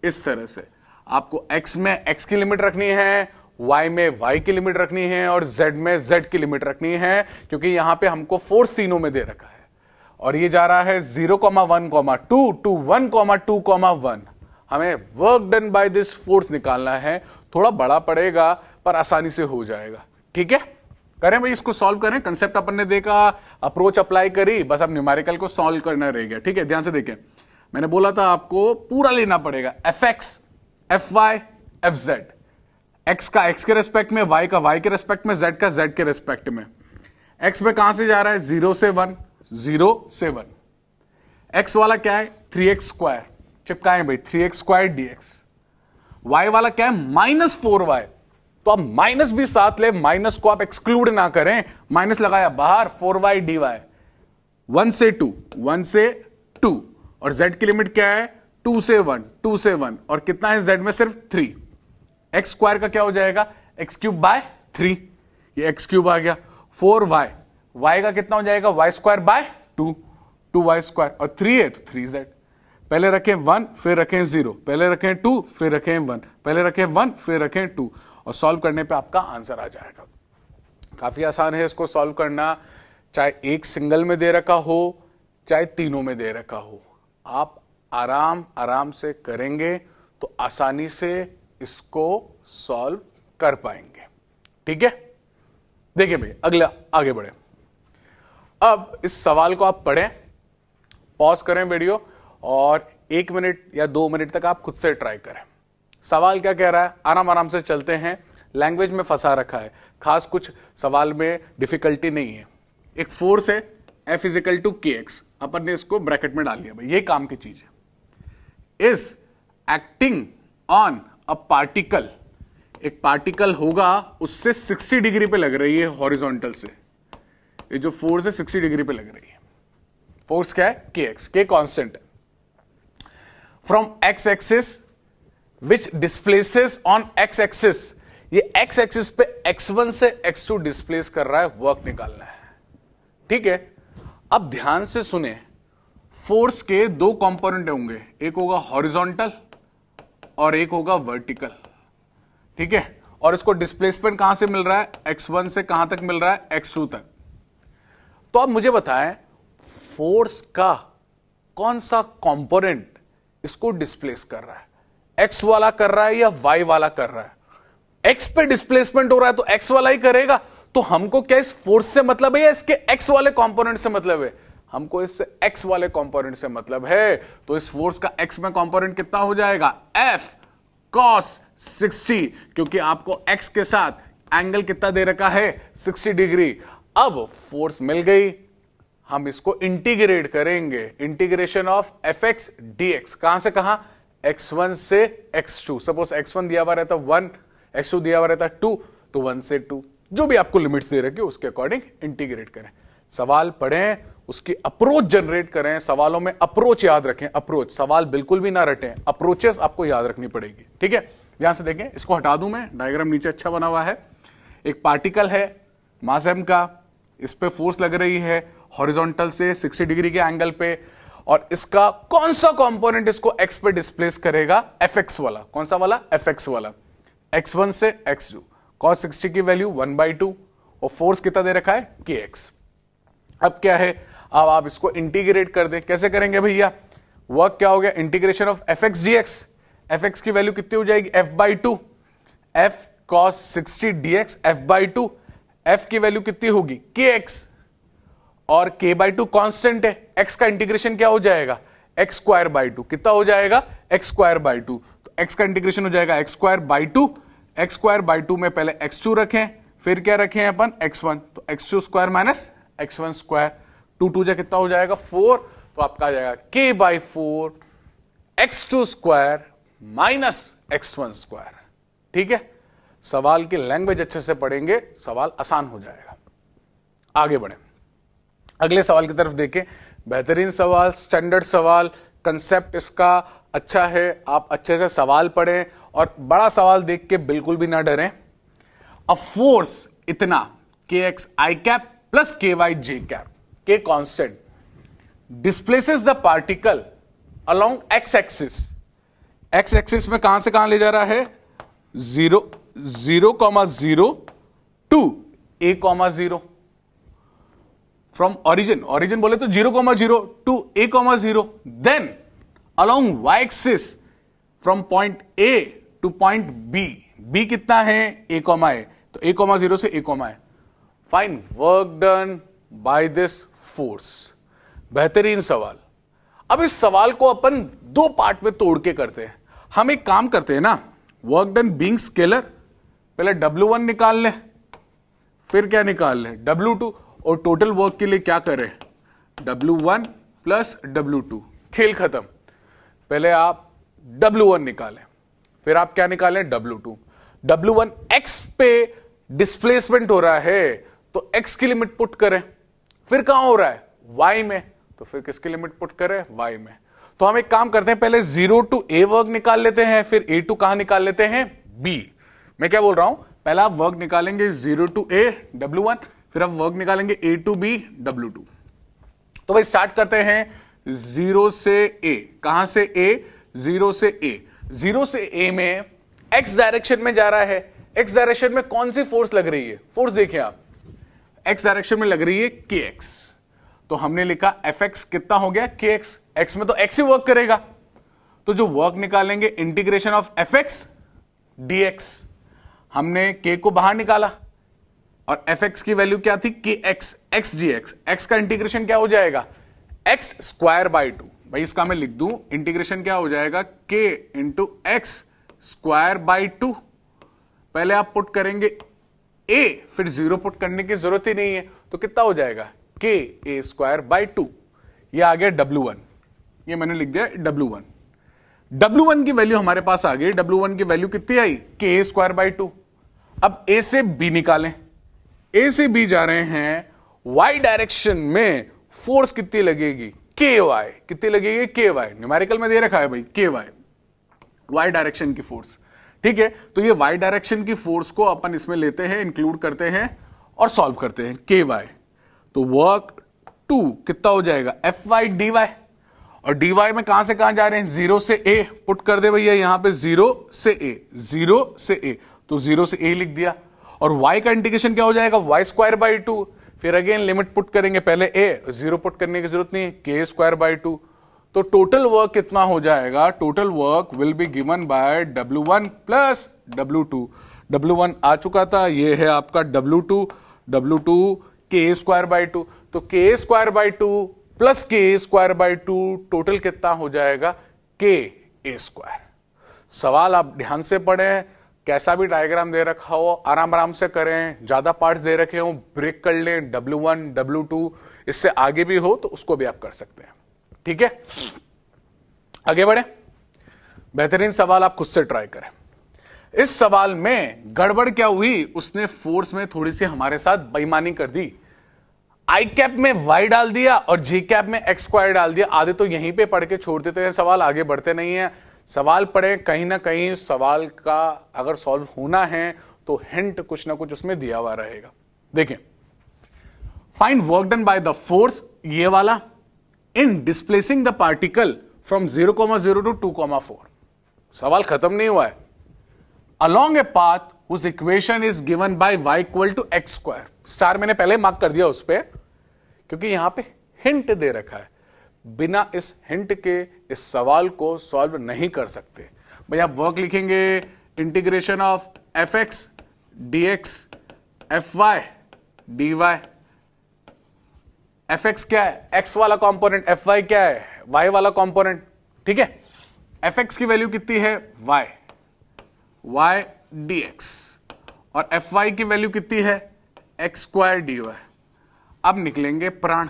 इस तरह से आपको x में x की लिमिट रखनी है, y में y की लिमिट रखनी है और z में z की लिमिट रखनी है, क्योंकि यहां पे हमको फोर्स तीनों में दे रखा है और ये जा रहा है 0,1,2 टू 1,2,1। हमें work done by this force निकालना है। थोड़ा बड़ा पड़ेगा पर आसानी से हो जाएगा। ठीक है, करें भाई, इसको सॉल्व करें। कंसेप्ट अपन ने देखा, अप्रोच अप्लाई करी, बस अब न्यूमेरिकल को सॉल्व करना रह गया। ठीक है, ध्यान से देखें, मैंने बोला था आपको पूरा लेना पड़ेगा, fx, fy, fz, x का x के रेस्पेक्ट में, y का y के रेस्पेक्ट में, z का z के रेस्पेक्ट में। x पे कहां से जा रहा है? 0 से 1, 0 से 1। x वाला क्या है? 3x स्क्वायर, चिपकाएं भाई, 3x स्क्वायर dx। y वाला क्या है? -4y, तो अब माइनस भी साथ ले, माइनस को आप एक्सक्लूड ना करें, माइनस लगाया बाहर, 4y dy, 1 से 2, 1 से 2, और z की लिमिट क्या है? 2 से 1, 2 से 1, और कितना है z में? सिर्फ 3। x स्क्वायर का क्या हो जाएगा? x क्यूब बाय 3, ये x क्यूब आ गया। 4y, y का कितना हो जाएगा? y square by 2, 2y square, और 3 है तो 3z। पहले रखें 1, फिर रखें 0, पहले रखें 2, फिर रखें 1, पहले रखें 1, फिर रखें 2, और सॉल्व करने पे आपका आंसर आ जाएगा। काफी आसान है इसको सॉल्व करना, चाहे एक सिंगल में दे रखा हो, चाहे तीनों में दे रखा हो। आप आराम से करेंगे तो आसानी से इसको सॉल्व कर पाएंगे। ठीक है, देखिए भाई, अगला आगे बढ़े। अब इस सवाल को आप पढ़ें, पॉज करें वीडियो, और 1 मिनट या 2 मिनट तक आप खुद से ट्राई करें। सवाल क्या कह रहा है, आराम से चलते हैं। लैंग्वेज में फंसा रखा है, खास कुछ सवाल में डिफिकल्टी नहीं है। एक फोर्स है F = kx, अपन ने इसको ब्रैकेट में डाल लिया भाई, ये काम की चीज है। Is acting on a particle, एक पार्टिकल होगा, उससे 60 डिग्री पे लग रही है हॉरिजॉन्टल से। ये जो फोर्स है 60 डिग्री पे लग रही है। फोर्स क्या है? kx, k कांस्टेंट है। From x axis which displaces on x axis, ये x एक्सिस पे x1 से x2 डिस्प्लेस कर रहा है, वर्क निकालना है। ठीक है, अब ध्यान से सुने, फोर्स के 2 कंपोनेंट होंगे, एक होगा हॉरिजॉन्टल और एक होगा वर्टिकल। ठीक है, और इसको डिस्प्लेसमेंट कहां से मिल रहा है? x1 से कहां तक मिल रहा है? x2 तक। तो अब मुझे बताएं, फोर्स का कौन सा कंपोनेंट इसको डिस्प्लेस कर रहा है? x वाला कर रहा है या y वाला कर रहा है? x पे डिस्प्लेसमेंट हो रहा है तो x वाला ही करेगा। तो हमको क्या इस फोर्स से मतलब है या इसके x वाले कंपोनेंट से मतलब है? हमको इस x वाले कंपोनेंट से मतलब है। तो इस फोर्स का x में कंपोनेंट कितना हो जाएगा? F cos 60, क्योंकि आपको x के साथ एंगल कितना दे रखा है? 60 डिग्री। अब फोर्स मिल गई, हम इसको इंटीग्रेट करेंगे, इंटीग्रेशन ऑफ fx dx। कहां से कहां? x1 से x2। सपोज x1 दिया हुआ रहता 1, x2 दिया हुआ रहता 2, तो 1 से 2, जो भी आपको लिमिट्स दे रखी है उसके अकॉर्डिंग इंटीग्रेट करें। सवाल पढ़ें, उसकी अप्रोच जनरेट करें। सवालों में अप्रोच याद रखें, अप्रोच, सवाल बिल्कुल भी ना रटें, अप्रोचेस आपको याद रखनी पड़ेगी। ठीक है, ध्यान से देखें, इसको हटा दूं मैं, डायग्राम नीचे अच्छा बना हुआ है। एक पार्टिकल है मास m का, इस पे फोर्स लग रही है हॉरिजॉन्टल से 60 डिग्री के एंगल पे, और इसका कौन सा कंपोनेंट इसको x पे डिस्प्लेस करेगा? fx वाला। कौन सा वाला? fx वाला। x1 से x2, cos 60 की वैल्यू 1/2, और फोर्स कितना दे रखा है? kx। अब क्या है, अब आप इसको इंटीग्रेट कर दें। कैसे करेंगे भैया? वर्क क्या हो गया? Integration of fx dx। fx की वैल्यू कितनी हो जाएगी? f/2, f cos 60 dx f/2। f की वैल्यू कितनी होगी? kx, और k/2 कांस्टेंट है। x का इंटीग्रेशन क्या हो जाएगा? x²/2। कितना हो जाएगा? x²/2। तो x का इंटीग्रेशन हो जाएगा x²/2। x²/2 में पहले x2 रखें, फिर क्या रखें अपन? x1, तो x2² माइनस x1², 2 2 जा कितना हो जाएगा? 4। तो आपका आ जाएगा k/4 x2² माइनस x1²। ठीक है, सवाल की लैंग्वेज अच्छे से पढ़ेंगे, सवाल आसान हो जाएगा। आगे बढ़े, अगले सवाल की तरफ देखें। बेहतरीन सवाल, स्टैंडर्ड सवाल, कंसेप्ट इसका अच्छा है। आप अच्छे से सवाल पढ़ें और बड़ा सवाल देख के बिल्कुल भी ना डरें। अ फोर्स इतना kx i cap plus ky j cap, k constant, displaces the particle along x axis x axis में कहां से कहां ले जा रहा है, 0,0 टू a,0 फ्रॉम ओरिजिन बोले तो 0,0 to a,0 then along y axis from point a to point b कितना है, a, तो a,0 से a, find work done by this force. बेहतरीन सवाल। अब इस सवाल को अपन दो पार्ट में तोड़ के करते हैं। हम एक काम करते हैं ना, वर्क डन बीइंग स्केलर, पहले W1 निकाल ले, फिर क्या निकाल ले, W2, और टोटल वर्क के लिए क्या करें, W1 प्लस W2, खेल खत्म। पहले आप W1 निकालें, फिर आप क्या निकालें, W2। W1 x पे डिस्प्लेसमेंट हो रहा है तो x की लिमिट पुट करें, फिर कहां हो रहा है, y में, तो फिर किसकी लिमिट पुट करें, y में। तो हम एक काम करते हैं, पहले 0 टू a वर्क निकाल लेते हैं, फिर a टू कहां निकाल लेते हैं, b। मैं क्या बोल रहा हूं, पहला आप वर्क निकालेंगे 0 टू a W1, फिर आप वर्क निकालेंगे a टू b W2। तो भाई स्टार्ट करते हैं 0 से a, कहां से a, 0 से a, 0 से a में x डायरेक्शन में जा रहा है। x डायरेक्शन में कौन सी फोर्स लग रही है, फोर्स देखिए आप, x डायरेक्शन में लग रही है kx, तो हमने लिखा fx कितना हो गया, kx, x में तो x ही वर्क करेगा, तो जो वर्क निकालेंगे इंटीग्रेशन ऑफ fx dx, हमने k को बाहर निकाला और fx की वैल्यू क्या थी, kx, x dx, x का इंटीग्रेशन क्या हो जाएगा, x स्क्वायर बाई 2। भाई इसका मैं लिख दूं, इंटीग्रेशन क्या हो जाएगा, k into x square by 2। पहले आप पुट करेंगे a, फिर 0 पुट करने की जरूरत ही नहीं है, तो कितना हो जाएगा, k a स्क्वायर बाई 2। ये आ गया W1, ये मैंने लिख दिया W1। W1 की वैल्यू हमारे पास आ गई, W1 की वैल्यू कितनी आई, k a स्क्वायर बाई 2। अब a से b निकालें, a से b जा रहे हैं, y डायरेक्शन में फोर्स कितनी लगेगी, ky, कितनी लगेगी, ky, न्यूमेरिकल में दे रखा है भाई ky, y डायरेक्शन की फोर्स। ठीक है, तो ये y डायरेक्शन की फोर्स को अपन इसमें लेते हैं, इंक्लूड करते हैं और सॉल्व करते हैं, ky। तो वर्क 2 कितना हो जाएगा, Fy dy, और dy में कहां से कहां जा रहे हैं, 0 से a, पुट कर दे भैया यहां पे 0 से a, 0 से a, तो 0 से a लिख दिया। और y का इंटीग्रेशन क्या हो जाएगा, y स्क्वायर बाई 2, फिर अगेन लिमिट पुट करेंगे, पहले a, 0 पुट करने की जरूरत नहीं है, k स्क्वायर बाई 2। तो टोटल वर्क कितना हो जाएगा, total work will be given by W1 plus W2। W1 आ चुका था, ये है आपका W2, W2 k square by 2, तो k square by 2 plus k square by 2, total कितना हो जाएगा, k a स्क्वायर। सवाल आप ध्यान से पढ़ें, कैसा भी डायग्राम दे रखा हो आराम आराम से करें, ज्यादा पार्ट्स दे रखे हो ब्रेक कर लें, W1 W2, इससे आगे भी हो तो उसको भी आप कर सकते हैं। ठीक है, आगे बढ़े, बेहतरीन सवाल आप खुद से ट्राई करें। इस सवाल में गड़बड़ क्या हुई, उसने फोर्स में थोड़ी सी हमारे साथ बेईमानी कर दी, आई कैप में y डाल दिया और जी कैप में x स्क्वायर डाल दिया। आधे तो यहीं पे पढ़ के छोड़ देते हैं सवाल, आगे बढ़ते नहीं है। सवाल पढ़े, कहीं ना कहीं सवाल का अगर सॉल्व होना है तो हिंट कुछ ना कुछ उसमें दिया हुआ रहेगा। देखिए, find work done by the force, ये वाला, in displacing the particle from 0,0 to 2,4। सवाल खत्म नहीं हुआ है। Along a path whose equation is given by y equal to x square. Star मैंने पहले मार्क कर दिया उस पर, क्योंकि यहां पे हिंट दे रखा है। बिना इस हिंट के इस सवाल को सॉल्व नहीं कर सकते। भाई आप वर्क लिखेंगे, integration of f x D x, F Y D y. F x क्या है, एक्स वाला कंपोनेंट, एफ वाई क्या है, वाई वाला कंपोनेंट। ठीक है, एफ एक्स की वैल्यू कितनी है, वाई, वाई डी एक्स, और एफ वाई की वैल्यू कितनी है, एक्स स्क्वायर डी वाई। अब निकलेंगे प्राण।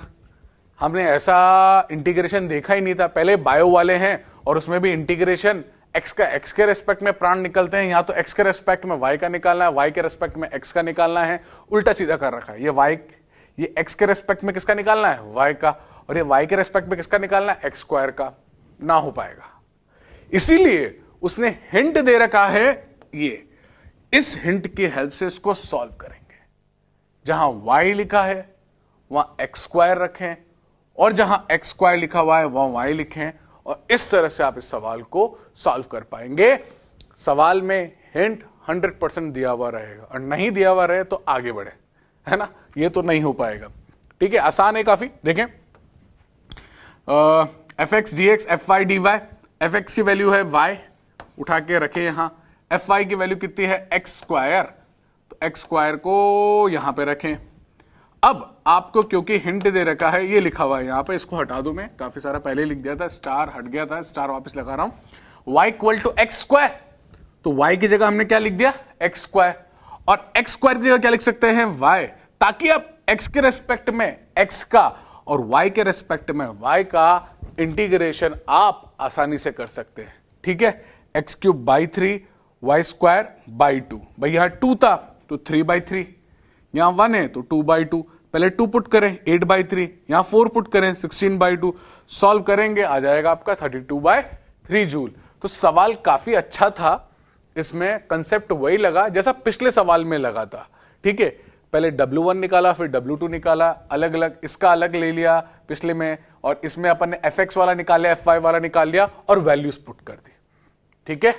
हमने ऐसा इंटीग्रेशन देखा ही नहीं था, पहले बायो वाले हैं और उसमें भी इंटीग्रेशन एक्स का एक्स के रेस्पेक्ट में प्राण निकलते हैं, यहां तो एक्स के रेस्पेक्ट में वाई का निकालना है, वाई के रेस्पेक्ट में एक्स का निकालना है, उल्टा सीधा कर रखा है। ये वाई, ये एक्स के रेस्पेक्ट में किसका निकालना है, वाई का, और ये वाई के रेस्पेक्ट में किसका निकालना है, एक्स स्क्वायर का। ना हो पाएगा, इसीलिए उसने हिंट दे रखा है। ये इस हिंट की हेल्प से इसको सॉल्व करेंगे। जहां y लिखा है वहां एक्स स्क्वायर रखें, और जहां एक्स स्क्वायर लिखा हुआ है वहां y लिखें, और इस तरह से आप इस सवाल को सॉल्व कर पाएंगे। सवाल में हिंट 100% दिया हुआ रहेगा और नहीं दिया हुआ रहे तो आगे बढ़े, है ना, ये तो नहीं हो पाएगा। ठीक है, आसान है काफी। देखें f x D x F Y D y, f x की वैल्यू है y, उठा के रखे यहां, एफ वाई की वैल्यू कितनी है एक्स स्क्वायर, तो एक्स स्क्वायर को यहां पे रखें। अब आपको क्योंकि हिंट दे रखा है, ये लिखा हुआ है यहां पे, इसको हटा दूं, मैं काफी सारा पहले लिख दिया था, स्टार हट गया था, स्टार वापस लगा रहा हूं। y equal to x square, तो y की जगह हमने क्या लिख दिया एक्स स्क्वायर, और एक्स स्क्वायर की जगह क्या लिख सकते हैं y, ताकि आप x के रेस्पेक्ट में x का और y के रेस्पेक्ट में y का इंटीग्रेशन आप आसानी से कर सकते हैं। ठीक है, x cube by 3, y square by 2, भाई यहां 2 था तो 3/3, यहां 1 है तो 2/2, पहले 2 पुट करें 8/3, यहां 4 पुट करें 16/2, सॉल्व करेंगे आ जाएगा आपका 32/3 जूल। तो सवाल काफी अच्छा था, इसमें कंसेप्ट वही लगा जैसा पिछले सवाल में लगा था। ठीक है, पहले W1 निकाला फिर W2 निकाला, अलग अलग, इसका अलग ले लिया पिछले में, और इसमें अपन ने fx वाला निकाल लिया, fy वाला निकाल लिया और वैल्यूज पुट कर दी। ठीक है,